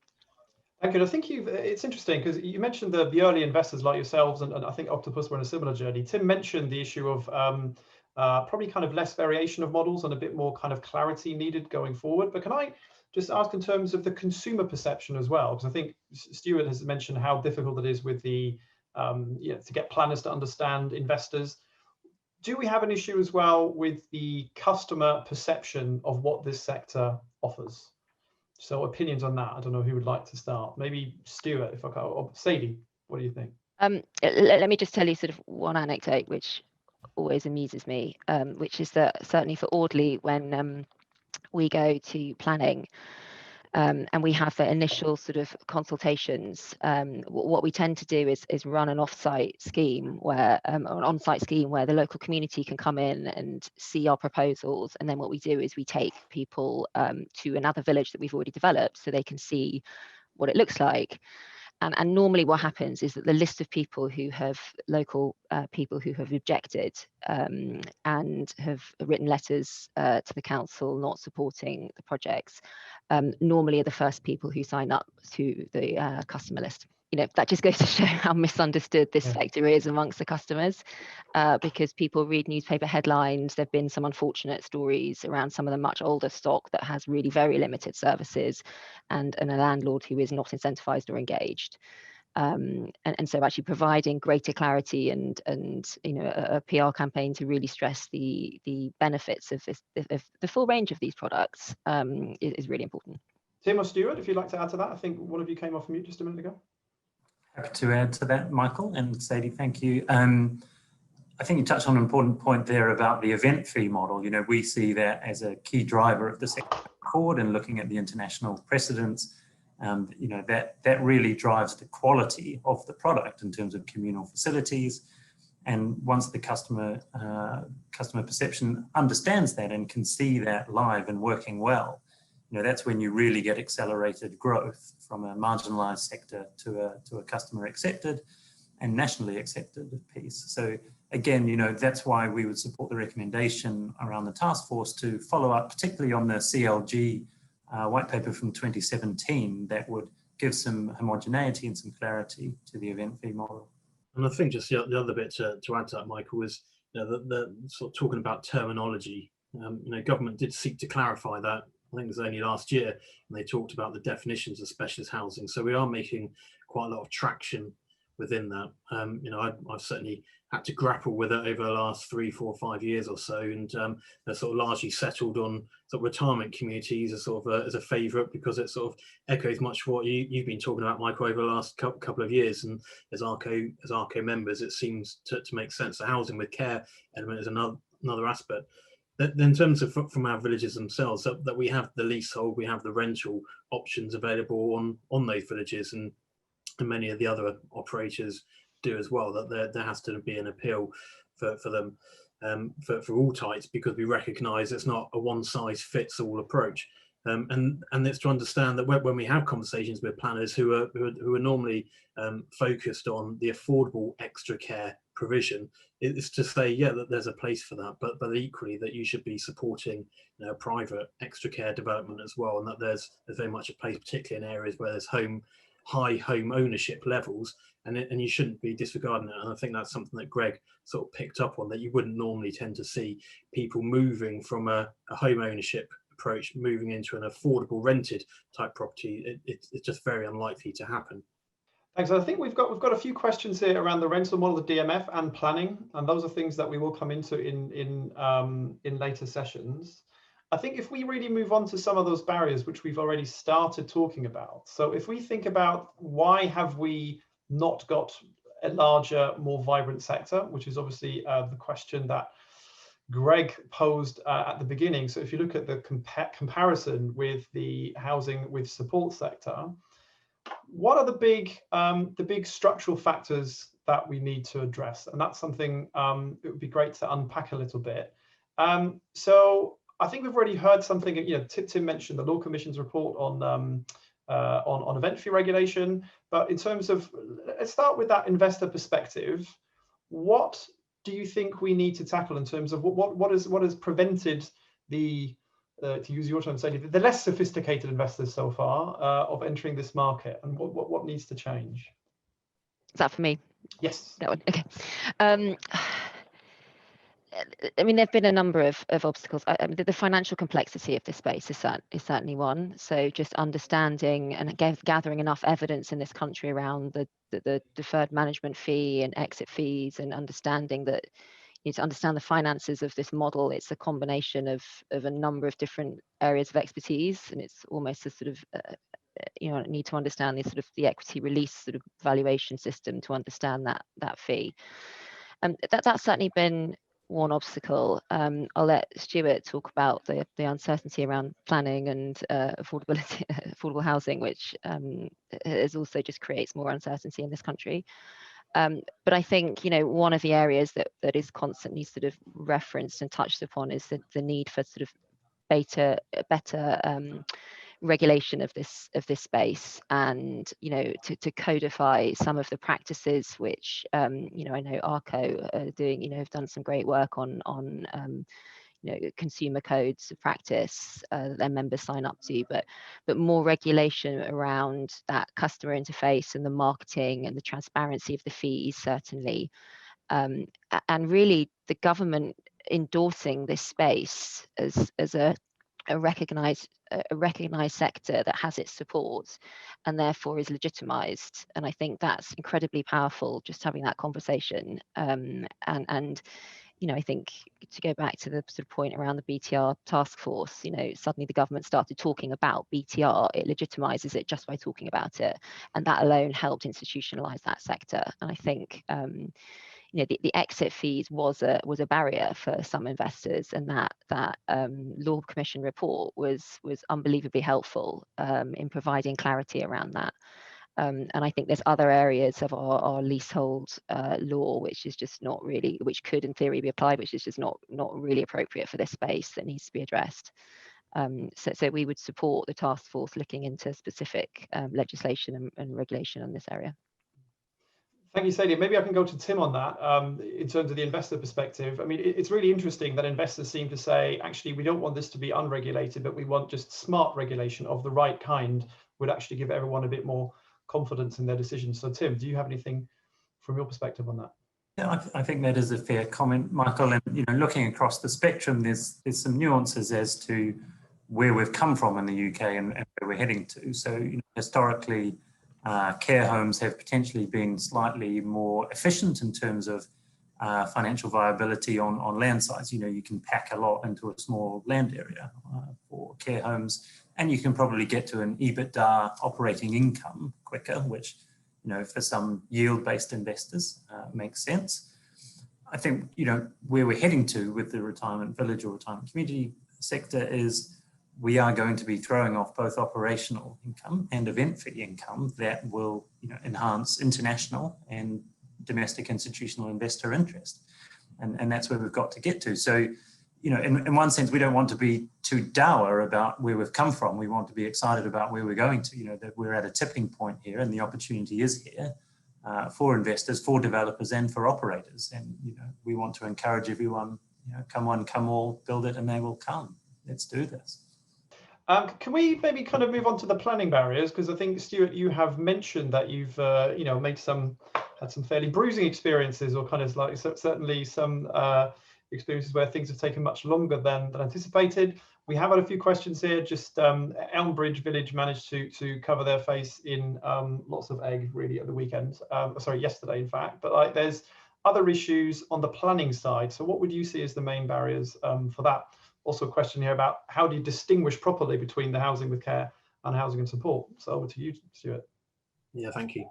Thank you. I think it's interesting because you mentioned the early investors like yourselves, and I think Octopus were on a similar journey. Tim mentioned the issue of probably kind of less variation of models and a bit more kind of clarity needed going forward. But can I just ask in terms of the consumer perception as well? Because I think Stuart has mentioned how difficult it is with the to get planners to understand investors. Do we have an issue as well with the customer perception of what this sector offers? So opinions on that. I don't know who would like to start. Maybe Stuart, if I can, or Sadie, what do you think? Let me just tell you sort of one anecdote which always amuses me, which is that certainly for Audley, when we go to planning and we have the initial sort of consultations, what we tend to do is run an off-site scheme where, or an on-site scheme where the local community can come in and see our proposals. And then what we do is we take people to another village that we've already developed so they can see what it looks like. And normally what happens is that the list of people who have local people who have objected and have written letters to the council not supporting the projects normally are the first people who sign up to the customer list. You know, that just goes to show how misunderstood this sector is amongst the customers, because people read newspaper headlines. There have been some unfortunate stories around some of the much older stock that has really very limited services and a landlord who is not incentivized or engaged. And so actually providing greater clarity and you know, a PR campaign to really stress the benefits of the full range of these products is really important. Tim or Stuart, if you'd like to add to that. I think one of you came off mute just a minute ago. Happy to add to that, Michael and Sadie, thank you. I think you touched on an important point there about the event fee model. You know, we see that as a key driver of the sector forward, and looking at the international precedents, you know, that really drives the quality of the product in terms of communal facilities. And once the customer perception understands that and can see that live and working well, you know, that's when you really get accelerated growth from a marginalized sector to a customer accepted and nationally accepted piece. So again, you know, that's why we would support the recommendation around the task force to follow up, particularly on the CLG white paper from 2017, that would give some homogeneity and some clarity to the event fee model. And I think just the other bit to add to that, Michael, is, you know, the sort of talking about terminology. You know, government did seek to clarify that. I think it was only last year, and they talked about the definitions of specialist housing. So we are making quite a lot of traction within that. You know, I've certainly had to grapple with it over the last 3, 4, 5 years or so, and they're sort of largely settled on sort of retirement communities as sort of as a favourite, because it sort of echoes much what you've been talking about, Michael, over the last couple of years. And as ARCO members, it seems to make sense. The housing with care element is another aspect. In terms of from our villages themselves, that we have the leasehold, we have the rental options available on those villages, and many of the other operators do as well, that there has to be an appeal for them, for all types, because we recognise it's not a one-size-fits-all approach. And it's to understand that when we have conversations with planners who are normally focused on the affordable extra care provision, it's to say, yeah, that there's a place for that, but equally that you should be supporting, you know, private extra care development as well, and that there's very much a place, particularly in areas where there's high home ownership levels, and you shouldn't be disregarding it. And I think that's something that Greg sort of picked up on, that you wouldn't normally tend to see people moving from a home ownership approach moving into an affordable rented type property. It's just very unlikely to happen. Thanks. I think we've got a few questions here around the rental model, the DMF, and planning, and those are things that we will come into in later sessions. I think if we really move on to some of those barriers which we've already started talking about. So if we think about why have we not got a larger, more vibrant sector, which is obviously the question that Greg posed at the beginning. So if you look at the comparison with the housing with support sector, what are the big structural factors that we need to address? And that's something it would be great to unpack a little bit. So I think we've already heard something. You know, Tim mentioned the Law Commission's report on event fee regulation. But in terms of, let's start with that investor perspective. What do you think we need to tackle in terms of what has prevented the to use your term, Sadie, the less sophisticated investors so far of entering this market, and what needs to change? Is that for me? Yes. That one. Okay. I mean, there have been a number of obstacles. I mean, the financial complexity of this space is certainly one. So just understanding and gathering enough evidence in this country around the deferred management fee and exit fees, and understanding that you need to understand the finances of this model. It's a combination of a number of different areas of expertise, and it's almost a sort of you know, need to understand the sort of the equity release sort of valuation system to understand that fee. That's certainly been one obstacle. I'll let Stuart talk about the uncertainty around planning and affordable housing, which is also just creates more uncertainty in this country. But I think, you know, one of the areas that is constantly sort of referenced and touched upon is the need for sort of better regulation of this space, and, you know, to codify some of the practices which you know, I know ARCO are doing, you know, have done some great work on you know, consumer codes of practice that their members sign up to, but more regulation around that customer interface and the marketing and the transparency of the fees, certainly, and really the government endorsing this space as a recognized sector that has its support and therefore is legitimized. And I think that's incredibly powerful, just having that conversation. And you know, I think to go back to the sort of point around the BTR task force, you know, suddenly the government started talking about BTR, it legitimizes it just by talking about it, and that alone helped institutionalize that sector. And I think you know, the exit fees was a barrier for some investors, and that Law Commission report was unbelievably helpful in providing clarity around that. And I think there's other areas of our leasehold law which is just not really, which could in theory be applied, which is just not really appropriate for this space, that needs to be addressed. So we would support the task force looking into specific legislation and regulation on this area. Thank you, Sadie. Maybe I can go to Tim on that in terms of the investor perspective. I mean, it's really interesting that investors seem to say, actually, we don't want this to be unregulated, but we want just smart regulation of the right kind, would actually give everyone a bit more confidence in their decisions. So Tim, do you have anything from your perspective on that? Yeah, I think that is a fair comment, Michael. And, you know, looking across the spectrum, there's some nuances as to where we've come from in the UK and where we're heading to. So, you know, historically, care homes have potentially been slightly more efficient in terms of financial viability on land size. You know, you can pack a lot into a small land area for care homes, and you can probably get to an EBITDA operating income quicker, which, you know, for some yield-based investors makes sense. I think, you know, where we're heading to with the retirement village or retirement community sector is we are going to be throwing off both operational income and event fee income that will, you know, enhance international and domestic institutional investor interest. And that's where we've got to get to. So, you know, in one sense, we don't want to be too dour about where we've come from. We want to be excited about where we're going to, you know, that we're at a tipping point here and the opportunity is here for investors, for developers and for operators. And, you know, we want to encourage everyone, you know, come one, come all, build it and they will come. Let's do this. Can we maybe kind of move on to the planning barriers? Because I think, Stuart, you have mentioned that you've, you know, had some fairly bruising experiences, or kind of like certainly some experiences where things have taken much longer than anticipated. We have had a few questions here. Just Elmbridge Village managed to cover their face in lots of egg really at the weekend. Sorry, yesterday, in fact. But like, there's other issues on the planning side. So what would you see as the main barriers for that? Also a question here about how do you distinguish properly between the housing with care and housing and support? So over to you, Stuart. Yeah, thank you.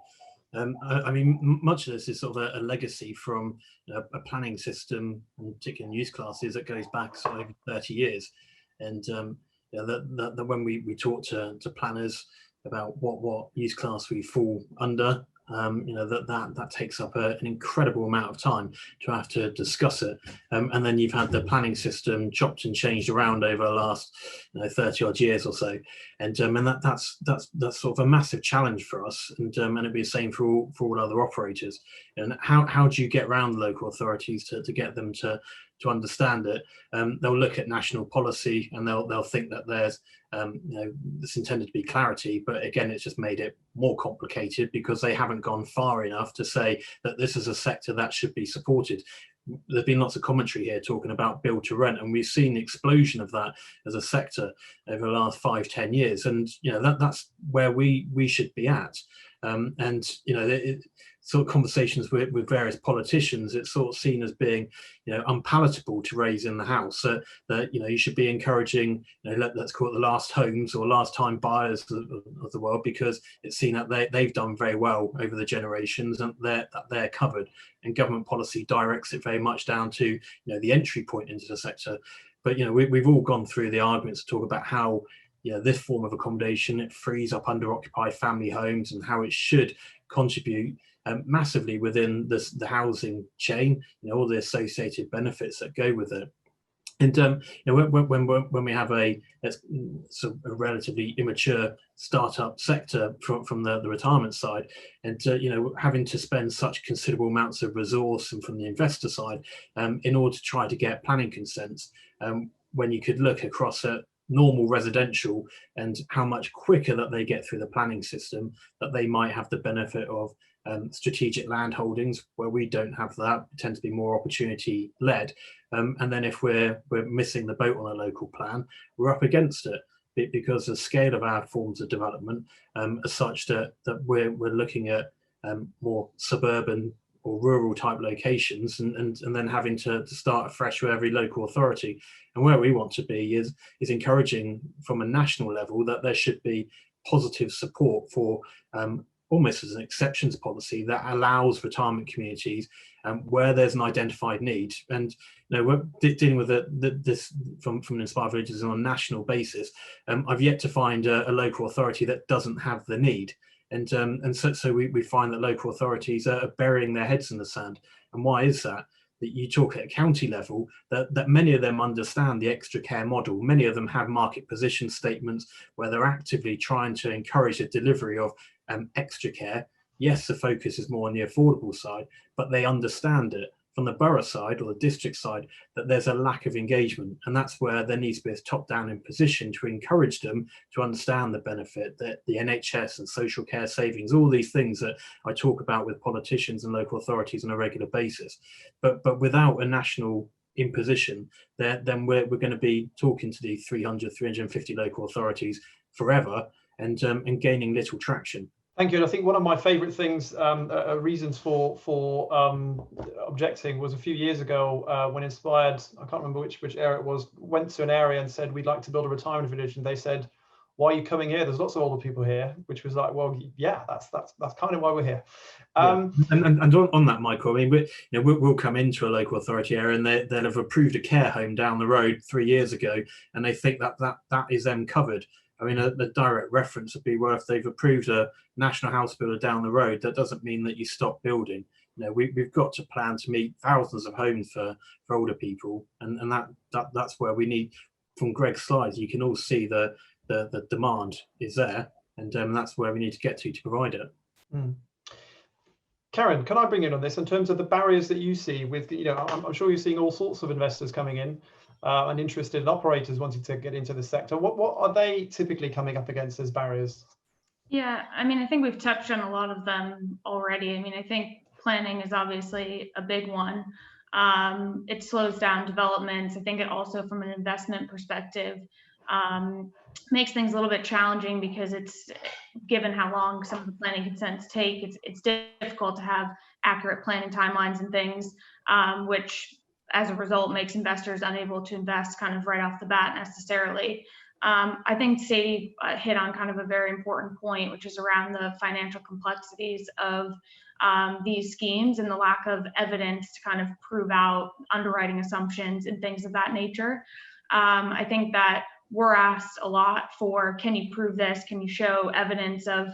I mean, much of this is sort of a legacy from a planning system, and particularly in use classes, that goes back sort of over 30 years. And you know, that when we talk to planners about what use class we fall under, you know, that takes up an incredible amount of time to have to discuss it, and then you've had the planning system chopped and changed around over the last, you know, 30 odd years or so, and that's sort of a massive challenge for us, and it'd be the same for all other operators. And how do you get around the local authorities to get them to understand it? They'll look at national policy and they'll think that there's you know, it's intended to be clarity, but again, it's just made it more complicated because they haven't gone far enough to say that this is a sector that should be supported. There's been lots of commentary here talking about build to rent, and we've seen the explosion of that as a sector over the last 5-10 years, and you know, that's where we should be at. And you know, sort of conversations with various politicians, it's sort of seen as being, you know, unpalatable to raise in the House. That you know, you should be encouraging, you know, let's call it the last homes or last time buyers of the world, because it's seen that they've done very well over the generations and they're covered, and government policy directs it very much down to, you know, the entry point into the sector. But you know, we've all gone through the arguments to talk about how, you know, this form of accommodation, it frees up under-occupied family homes and how it should contribute massively within the housing chain, you know, all the associated benefits that go with it. And you know, when we have a relatively immature startup sector from the retirement side, and you know, having to spend such considerable amounts of resource and from the investor side in order to try to get planning consents, when you could look across at normal residential and how much quicker that they get through the planning system, that they might have the benefit of strategic land holdings where we don't have that. It tends to be more opportunity led, and then if we're missing the boat on a local plan, we're up against it because the scale of our forms of development are such that we're looking at more suburban or rural type locations, and then having to start afresh with every local authority. And where we want to be is encouraging from a national level that there should be positive support for almost as an exceptions policy that allows retirement communities where there's an identified need. And you know, we're dealing with this from Inspired Villages on a national basis. I've yet to find a local authority that doesn't have the need. And so we find that local authorities are burying their heads in the sand. And why is that? That you talk at a county level, that many of them understand the extra care model. Many of them have market position statements where they're actively trying to encourage the delivery of extra care. Yes, the focus is more on the affordable side, but they understand it from the borough side or the district side that there's a lack of engagement, and that's where there needs to be a top-down imposition to encourage them to understand the benefit that the NHS and social care savings, all these things that I talk about with politicians and local authorities on a regular basis. But without a national imposition, then we're going to be talking to the 300, 350 local authorities forever and gaining little traction. Thank you. And I think one of my favourite things, reasons for objecting, was a few years ago when Inspired, I can't remember which area it was, went to an area and said, we'd like to build a retirement village. And they said, why are you coming here? There's lots of older people here, which was like, well, yeah, that's kind of why we're here. And on that, Michael, I mean, we'll come into a local authority area and they'll have approved a care home down the road 3 years ago, and they think that is them covered. I mean, the direct reference would be, well, if they've approved a national house builder down the road, that doesn't mean that you stop building. We've got to plan to meet thousands of homes for older people, and that's where we need. From Greg's slides, you can all see the demand is there, and that's where we need to get to provide it. Caryn, can I bring in on this in terms of the barriers that you see with, I'm sure you're seeing all sorts of investors coming in and interested operators wanting to get into the sector. What are they typically coming up against as barriers? Yeah, I mean, I think we've touched on a lot of them already. I mean, I think planning is obviously a big one. It slows down developments. I think it also, from an investment perspective, makes things a little bit challenging because it's, given how long some of the planning consents take, it's difficult to have accurate planning timelines and things, which as a result makes investors unable to invest kind of right off the bat necessarily. I think Sadie hit on kind of a very important point, which is around the financial complexities of these schemes and the lack of evidence to kind of prove out underwriting assumptions and things of that nature. I think that we're asked a lot for, can you prove this? Can you show evidence of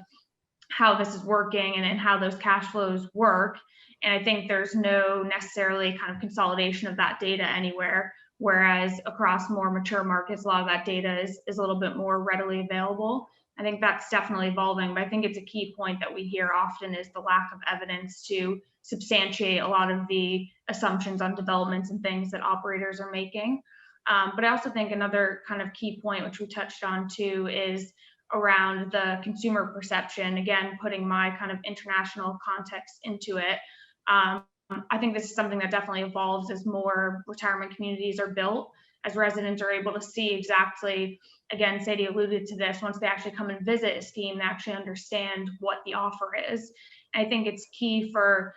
how this is working and how those cash flows work? And I think there's no necessarily kind of consolidation of that data anywhere, whereas across more mature markets, a lot of that data is a little bit more readily available. I think that's definitely evolving, but I think it's a key point that we hear often is the lack of evidence to substantiate a lot of the assumptions on developments and things that operators are making. But I also think another kind of key point, which we touched on too, is around the consumer perception. Again, putting my kind of international context into it. I think this is something that definitely evolves as more retirement communities are built, as residents are able to see exactly, again, Sadie alluded to this, once they actually come and visit a scheme, they actually understand what the offer is. And I think it's key for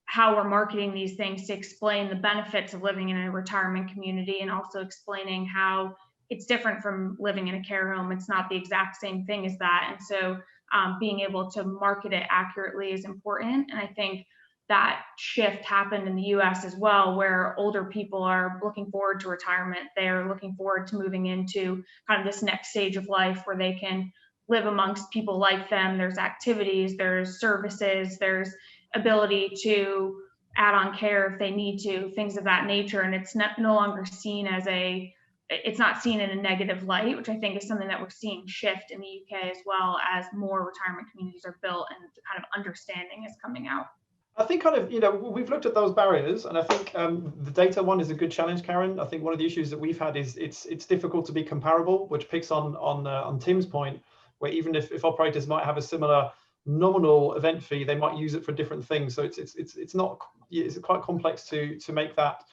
how we're marketing these things to explain the benefits of living in a retirement community, and also explaining how it's different from living in a care home. It's not the exact same thing as that. And so being able to market it accurately is important. And I think that shift happened in the US as well, where older people are looking forward to retirement. They're looking forward to moving into kind of this next stage of life where they can live amongst people like them. There's activities, there's services, there's ability to add on care if they need to, things of that nature. And it's no longer seen as it's not seen in a negative light, which I think is something that we're seeing shift in the UK as well, as more retirement communities are built and the kind of understanding is coming out. I think kind of, we've looked at those barriers, and I think the data one is a good challenge, Caryn. I think one of the issues that we've had is it's difficult to be comparable, which picks on Tim's point, where even if operators might have a similar nominal event fee, they might use it for different things. So it's quite complex to make that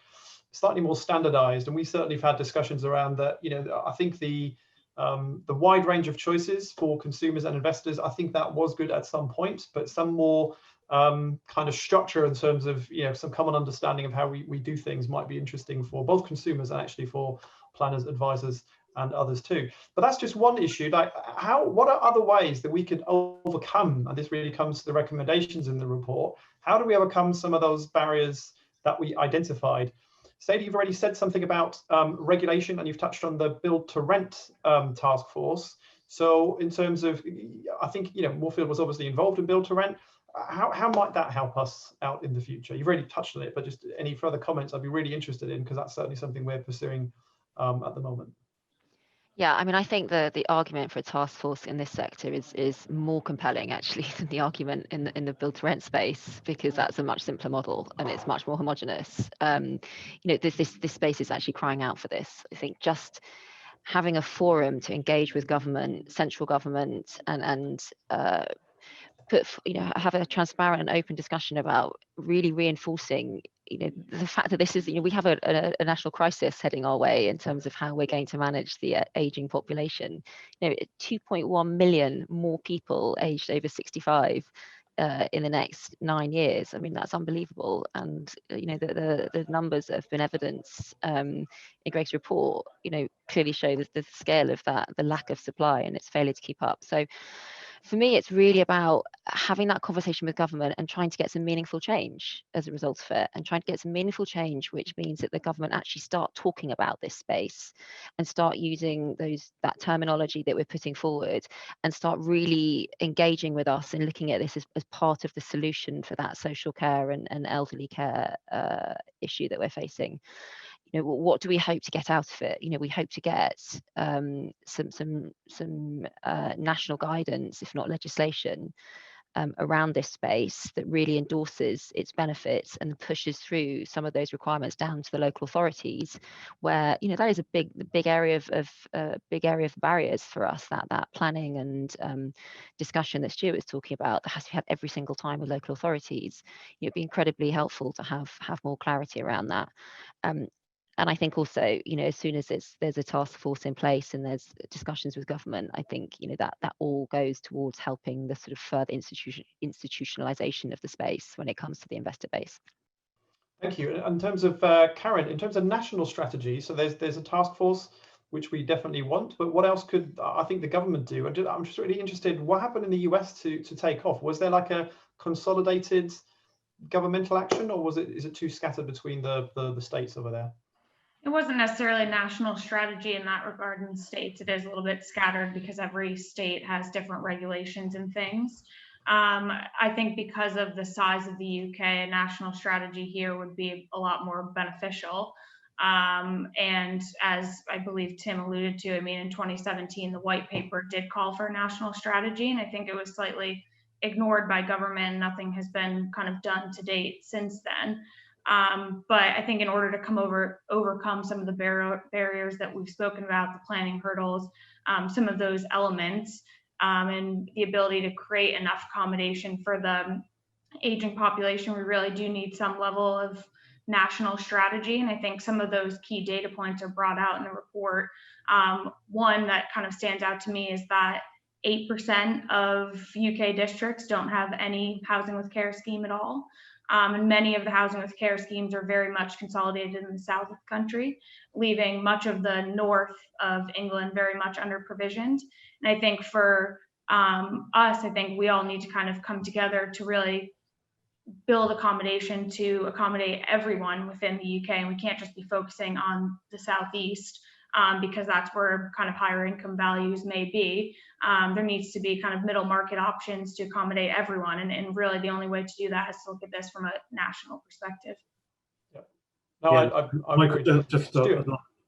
slightly more standardized. And we certainly have had discussions around that. I think the wide range of choices for consumers and investors, I think that was good at some point, but some more kind of structure in terms of some common understanding of how we do things might be interesting for both consumers and actually for planners, advisors, and others too. But that's just one issue. Like, what are other ways that we could overcome? And this really comes to the recommendations in the report. How do we overcome some of those barriers that we identified? Sadie, you've already said something about regulation, and you've touched on the build to rent task force. So in terms of, I think Moorfield was obviously involved in build to rent. How might that help us out in the future? You've already touched on it, but just any further comments I'd be really interested in, because that's certainly something we're pursuing at the moment. Yeah, I mean, I think the argument for a task force in this sector is more compelling actually than the argument in the build to rent space, because that's a much simpler model and it's much more homogenous. This space is actually crying out for this. I think just having a forum to engage with government, central government, and have a transparent and open discussion about really reinforcing the fact that this is, we have a national crisis heading our way in terms of how we're going to manage the aging population. 2.1 million more people aged over 65 in the next 9 years. I mean, that's unbelievable. And the numbers that have been evidenced in Greg's report, clearly show the scale of that, the lack of supply and its failure to keep up. So for me, it's really about having that conversation with government and trying to get some meaningful change as a result of it, and trying to get some meaningful change, which means that the government actually start talking about this space and start using that terminology that we're putting forward, and start really engaging with us and looking at this as part of the solution for that social care and elderly care issue that we're facing. What do we hope to get out of it? We hope to get some national guidance, if not legislation, around this space that really endorses its benefits and pushes through some of those requirements down to the local authorities, where that is a big area of barriers for us. That planning and discussion that Stuart was talking about, that has to be had every single time with local authorities. It'd be incredibly helpful to have more clarity around that. And I think also, as soon as there's a task force in place and there's discussions with government, I think, that all goes towards helping the sort of further institutionalization of the space when it comes to the investor base. Thank you. In terms of Caryn, in terms of national strategy, so there's a task force which we definitely want, but what else could I think the government do? I'm just really interested, what happened in the US to take off? Was there like a consolidated governmental action, or is it too scattered between the states over there? It wasn't necessarily a national strategy in that regard in the states. It is a little bit scattered because every state has different regulations and things. I think because of the size of the UK, a national strategy here would be a lot more beneficial. And as I believe Tim alluded to, I mean, in 2017, the white paper did call for a national strategy, and I think it was slightly ignored by government. Nothing has been kind of done to date since then. But I think in order to overcome some of the barriers that we've spoken about, the planning hurdles, some of those elements, and the ability to create enough accommodation for the aging population, we really do need some level of national strategy. And I think some of those key data points are brought out in the report. One that kind of stands out to me is that 8% of UK districts don't have any housing with care scheme at all. And many of the housing with care schemes are very much consolidated in the south of the country, leaving much of the north of England very much under provisioned. And I think for us, I think we all need to kind of come together to really build accommodation to accommodate everyone within the UK. And we can't just be focusing on the southeast, because that's where kind of higher income values may be. There needs to be kind of middle market options to accommodate everyone. And really the only way to do that is to look at this from a national perspective. Yeah. No, yeah. I agree.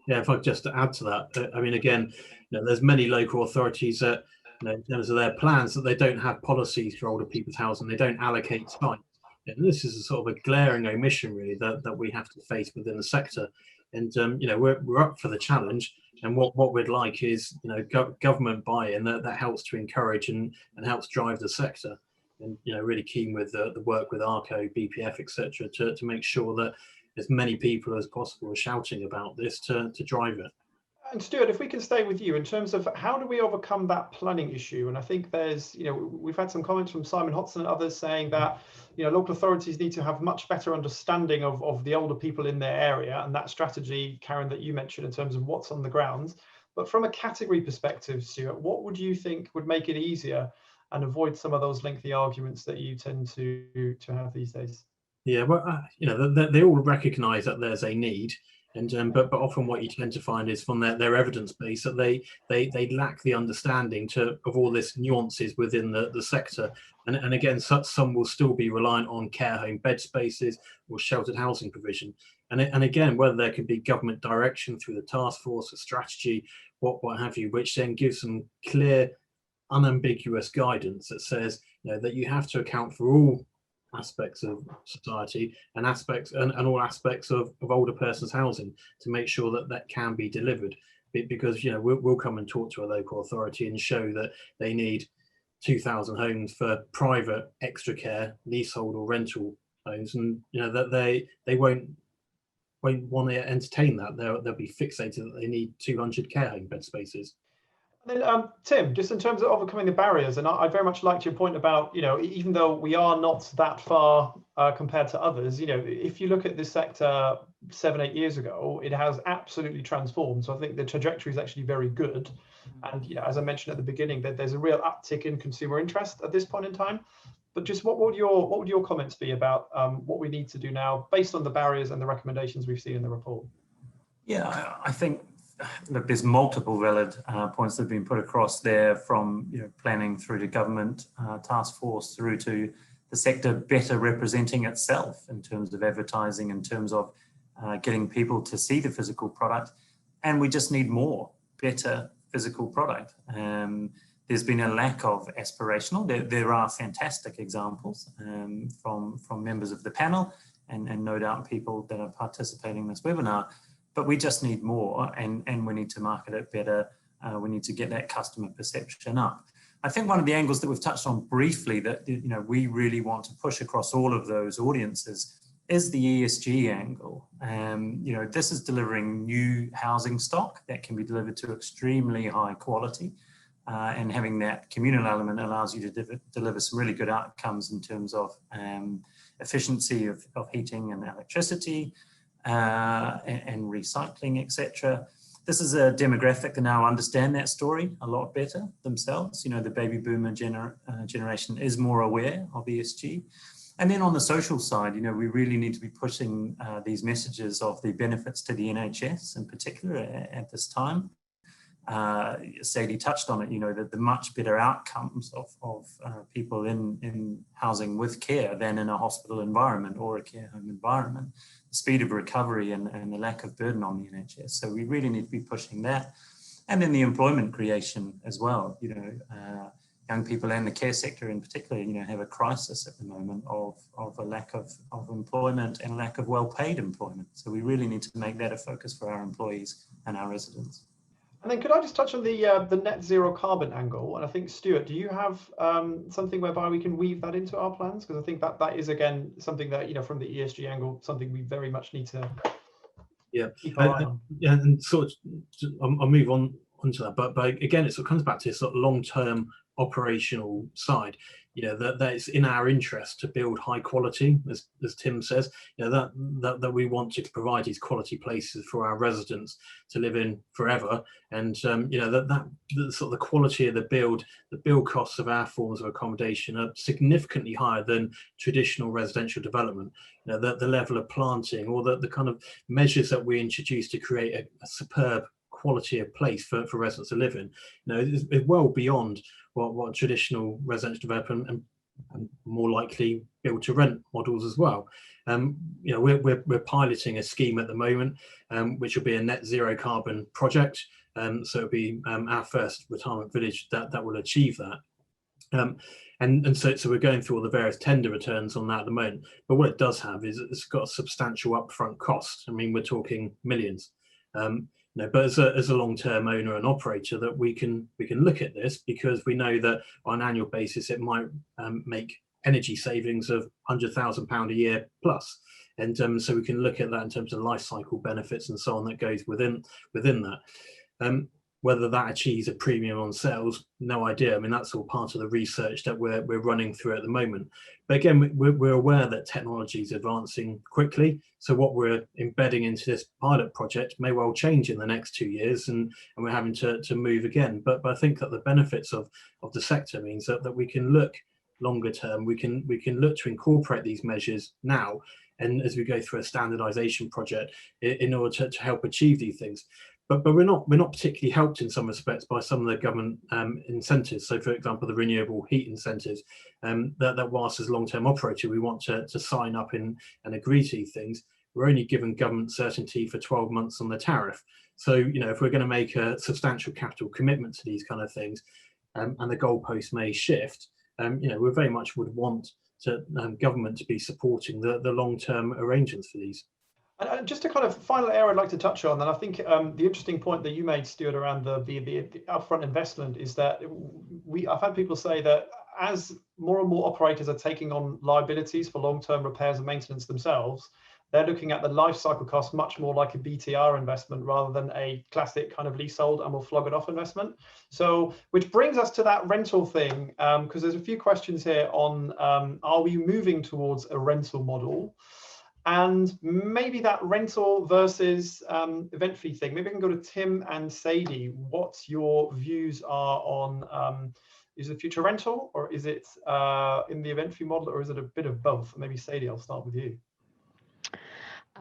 If I just to add to that, I mean, again, there's many local authorities that, in terms of their plans, that they don't have policies for older people's housing. They don't allocate sites. And this is a sort of a glaring omission, really, that we have to face within the sector. And we're up for the challenge, and what we'd like is government buy-in that helps to encourage and helps drive the sector. And really keen with the work with ARCO, BPF, etc., to make sure that as many people as possible are shouting about this to drive it. And Stuart, if we can stay with you in terms of how do we overcome that planning issue? And I think there's, we've had some comments from Simon Hodson and others saying that, local authorities need to have much better understanding of the older people in their area, and that strategy, Caryn, that you mentioned in terms of what's on the ground. But from a category perspective, Stuart, what would you think would make it easier and avoid some of those lengthy arguments that you tend to have these days? Yeah, well, they all recognise that there's a need. And but often what you tend to find is from their evidence base that they lack the understanding of all this nuances within the sector, and again some will still be reliant on care home bed spaces or sheltered housing provision, and again whether there could be government direction through the task force, a strategy, what have you, which then gives some clear, unambiguous guidance that says that you have to account for all aspects of society and all aspects of older person's housing to make sure that can be delivered, because we'll come and talk to a local authority and show that they need 2,000 homes for private extra care, leasehold or rental homes, and that they won't want to entertain that. They'll be fixated that they need 200 care home bed spaces. And then, Tim, just in terms of overcoming the barriers, and I very much liked your point about, even though we are not that far compared to others, if you look at this sector 7-8 years ago, it has absolutely transformed. So I think the trajectory is actually very good. And as I mentioned at the beginning, that there's a real uptick in consumer interest at this point in time. But just what would your comments be about what we need to do now based on the barriers and the recommendations we've seen in the report? Yeah, I think look, there's multiple valid points that have been put across there, from planning through to government task force through to the sector better representing itself in terms of advertising, in terms of getting people to see the physical product. And we just need more better physical product. There's been a lack of aspirational. There are fantastic examples from members of the panel and no doubt people that are participating in this webinar. But we just need more, and we need to market it better. We need to get that customer perception up. I think one of the angles that we've touched on briefly that we really want to push across all of those audiences is the ESG angle. This is delivering new housing stock that can be delivered to extremely high quality, and having that communal element allows you to deliver some really good outcomes in terms of efficiency of heating and electricity, and recycling, etc. This is a demographic that now understand that story a lot better themselves. The baby boomer generation is more aware of ESG. And then on the social side, we really need to be pushing these messages of the benefits to the NHS in particular at this time. Sadie touched on it, the much better outcomes of people in housing with care than in a hospital environment or a care home environment, the speed of recovery and the lack of burden on the NHS. So we really need to be pushing that. And then the employment creation as well. Young people and the care sector in particular, have a crisis at the moment of a lack of employment and lack of well-paid employment. So we really need to make that a focus for our employees and our residents. And then could I just touch on the net zero carbon angle? And I think, Stuart, do you have something whereby we can weave that into our plans? Because I think that is, again, something that, from the ESG angle, something we very much need to keep our eye on. Yeah, and sort of, I'll move on onto that. But again, it sort of comes back to this sort of long-term operational side. That it's in our interest to build high quality, as Tim says. That we want to provide these quality places for our residents to live in forever, and that sort of the quality of the build costs of our forms of accommodation are significantly higher than traditional residential development. The level of planting or the kind of measures that we introduce to create a superb quality of place for residents to live in, is well beyond what traditional residential development and more likely build to rent models as well. We're piloting a scheme at the moment, which will be a net zero carbon project. So it'll be our first retirement village that will achieve that. And so we're going through all the various tender returns on that at the moment. But what it does have is it's got a substantial upfront cost. I mean, we're talking millions. But as a long-term owner and operator, that we can look at this, because we know that on an annual basis it might make energy savings of £100,000 a year plus, and so we can look at that in terms of life cycle benefits and so on that goes within that. Whether that achieves a premium on sales, no idea. I mean, that's all part of the research that we're running through at the moment. But again, we're aware that technology is advancing quickly. So what we're embedding into this pilot project may well change in the next 2 years, and we're having to move again. But I think that the benefits of the sector means that we can look longer term. We can look to incorporate these measures now, and as we go through a standardization project in order to help achieve these things. But we're not particularly helped in some respects by some of the government incentives. So, for example, the renewable heat incentives, that whilst as long-term operator we want to sign up in and agree to these things, we're only given government certainty for 12 months on the tariff. So, if we're going to make a substantial capital commitment to these kind of things, and the goalpost may shift, we very much would want government to be supporting the long-term arrangements for these. And just a kind of final area I'd like to touch on, and I think the interesting point that you made, Stuart, around the upfront investment is that I've had people say that as more and more operators are taking on liabilities for long-term repairs and maintenance themselves, they're looking at the life cycle cost much more like a BTR investment rather than a classic kind of leasehold and we'll flog it off investment. So, which brings us to that rental thing, because there's a few questions here on are we moving towards a rental model? And maybe that rental versus event fee thing. Maybe I can go to Tim and Sadie. What your views are on is it future rental, or is it in the event fee model, or is it a bit of both? Maybe Sadie, I'll start with you.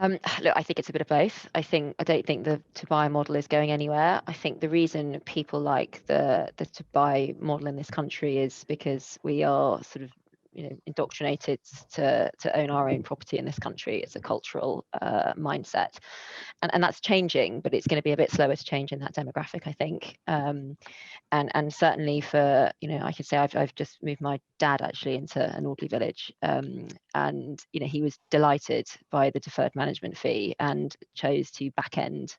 Look, I think it's a bit of both. I don't think the to buy model is going anywhere. I think the reason people like the to buy model in this country is because we are sort of indoctrinated to own our own property in this country. It's a cultural mindset, and that's changing, but it's going to be a bit slower to change in that demographic, I think. And certainly for I could say I've just moved my dad actually into an orderly village, and he was delighted by the deferred management fee and chose to back end.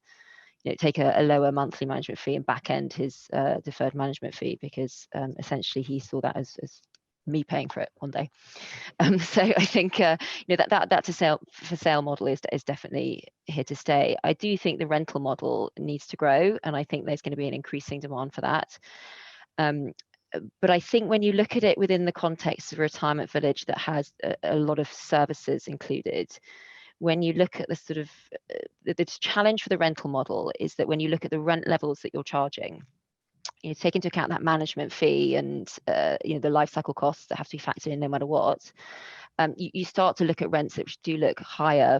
Take a lower monthly management fee and back end his deferred management fee because essentially he saw that as me paying for it one day. So I think that's a sale for sale model is definitely here to stay. I do think the rental model needs to grow, and I think there's going to be an increasing demand for that. But I think when you look at it within the context of a retirement village that has a lot of services included, when you look at the sort of the challenge for the rental model is that when you look at the rent levels that you're charging, take into account that management fee and the life cycle costs that have to be factored in no matter what, you start to look at rents which do look higher,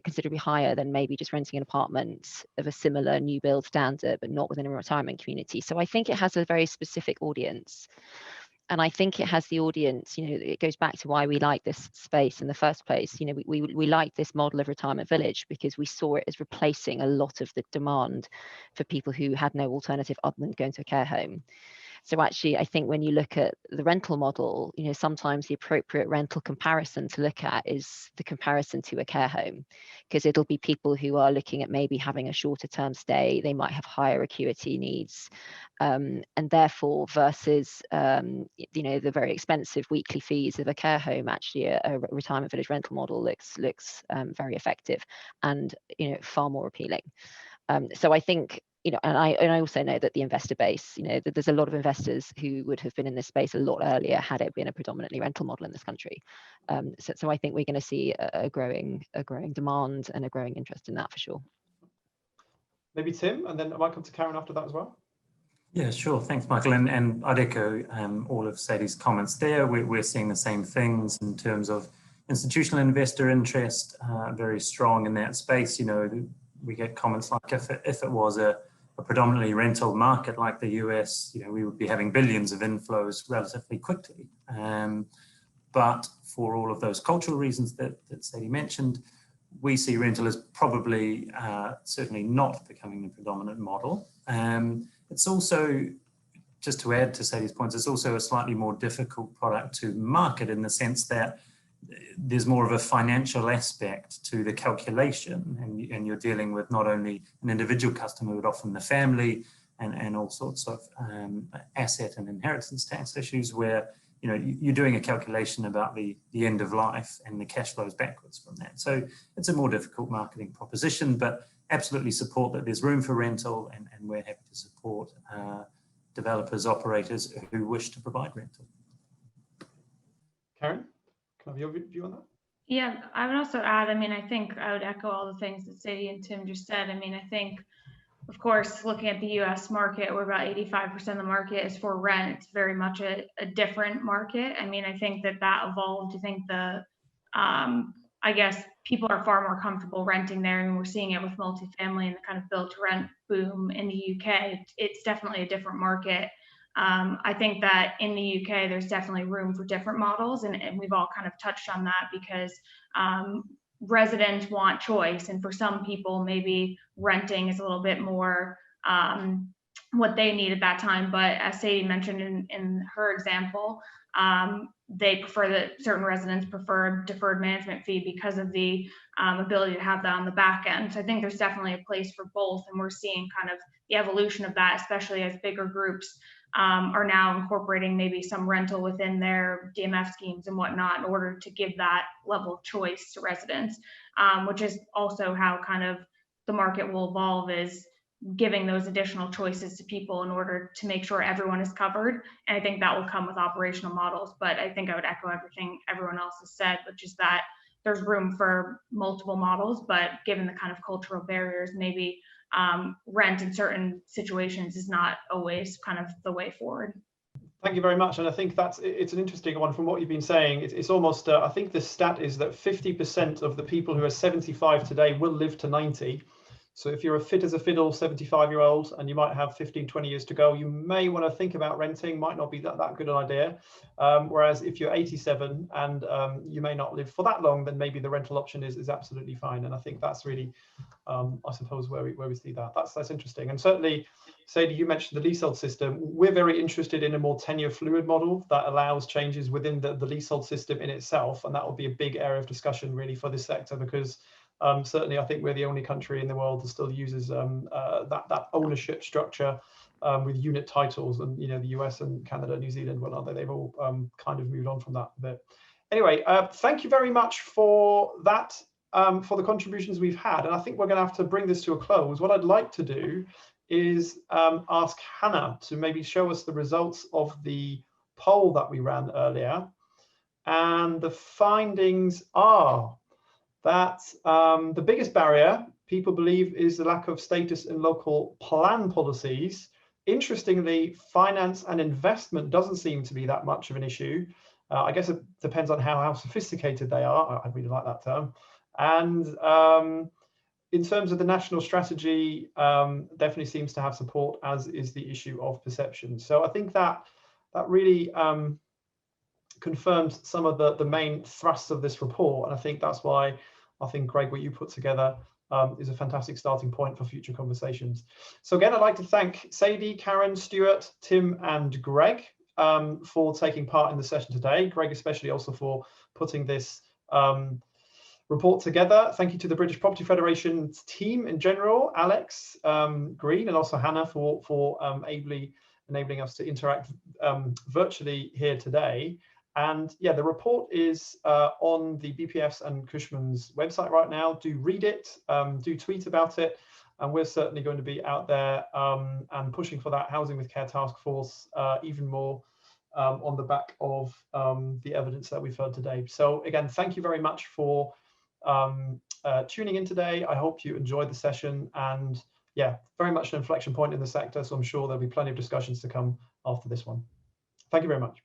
considerably higher than maybe just renting an apartment of a similar new build standard, but not within a retirement community. So I think it has a very specific audience. And I think it has the audience, it goes back to why we like this space in the first place. We like this model of retirement village because we saw it as replacing a lot of the demand for people who had no alternative other than going to a care home. So actually, I think when you look at the rental model, sometimes the appropriate rental comparison to look at is the comparison to a care home, because it'll be people who are looking at maybe having a shorter term stay. They might have higher acuity needs, and therefore versus the very expensive weekly fees of a care home, actually a retirement village rental model looks very effective and far more appealing. So I think. And I also know that the investor base, that there's a lot of investors who would have been in this space a lot earlier had it been a predominantly rental model in this country. So I think we're going to see a growing demand and a growing interest in that for sure. Maybe Tim, and then I might come to Caryn after that as well. Yeah, sure. Thanks, Michael. And I'd echo all of Sadie's comments there. We're seeing the same things in terms of institutional investor interest, very strong in that space. We get comments like if it was a predominantly rental market like the US, we would be having billions of inflows relatively quickly. But for all of those cultural reasons that Sadie mentioned, we see rental as probably certainly not becoming the predominant model. It's also, just to add to Sadie's points, it's also a slightly more difficult product to market in the sense that there's more of a financial aspect to the calculation, and you're dealing with not only an individual customer, but often the family and all sorts of asset and inheritance tax issues where you're doing a calculation about the end of life and the cash flows backwards from that. So it's a more difficult marketing proposition, but absolutely support that there's room for rental, and we're happy to support developers, operators who wish to provide rental. Caryn? Can I have your view on that? Yeah, I would also add, I think I would echo all the things that Sadie and Tim just said. I think, of course, looking at the US market, where about 85% of the market is for rent, it's very much a different market. I think that evolved. I think I guess people are far more comfortable renting there. We're seeing it with multifamily and the kind of build to rent boom in the UK. It's definitely a different market. I think that in the UK, there's definitely room for different models, and we've all kind of touched on that because residents want choice, and for some people, maybe renting is a little bit more what they need at that time. But as Sadie mentioned in her example, they prefer that certain residents prefer deferred management fee because of the ability to have that on the back end. So I think there's definitely a place for both, and we're seeing kind of the evolution of that, especially as bigger groups are now incorporating maybe some rental within their DMF schemes and whatnot in order to give that level of choice to residents, which is also how kind of the market will evolve, is giving those additional choices to people in order to make sure everyone is covered. And I think that will come with operational models. But I think I would echo everything everyone else has said, which is that there's room for multiple models, but given the kind of cultural barriers, maybe rent in certain situations is not always kind of the way forward. Thank you very much. And I think it's an interesting one from what you've been saying. It's almost, I think the stat is that 50% of the people who are 75 today will live to 90. So if you're a fit as a fiddle 75-year-old and you might have 15, 20 years to go, you may want to think about renting, might not be that good an idea. Whereas if you're 87 and you may not live for that long, then maybe the rental option is absolutely fine. And I think that's really, I suppose, where we see that. That's interesting. And certainly, Sadie, you mentioned the leasehold system. We're very interested in a more tenure fluid model that allows changes within the leasehold system in itself. And that will be a big area of discussion really for this sector, because certainly I think we're the only country in the world that still uses that ownership structure with unit titles. And the US and Canada, New Zealand, well, they've all kind of moved on from that a bit. Anyway, thank you very much for that, for the contributions we've had. And I think we're going to have to bring this to a close. What I'd like to do is ask Hannah to maybe show us the results of the poll that we ran earlier. And the findings are that the biggest barrier, people believe, is the lack of status in local plan policies. Interestingly, finance and investment doesn't seem to be that much of an issue. I guess it depends on how sophisticated they are. I really like that term. And in terms of the national strategy, definitely seems to have support, as is the issue of perception. So I think that really confirmed some of the main thrusts of this report. And I think that's why I think, Greg, what you put together is a fantastic starting point for future conversations. So again, I'd like to thank Sadie, Caryn, Stuart, Tim, and Greg for taking part in the session today. Greg especially also for putting this report together. Thank you to the British Property Federation's team in general, Alex, Green, and also Hannah for ably enabling us to interact virtually here today. And yeah, the report is on the BPF's and Cushman's website right now. Do read it, do tweet about it. And we're certainly going to be out there and pushing for that Housing with Care task force even more on the back of the evidence that we've heard today. So again, thank you very much for tuning in today. I hope you enjoyed the session, and yeah, very much an inflection point in the sector. So I'm sure there'll be plenty of discussions to come after this one. Thank you very much.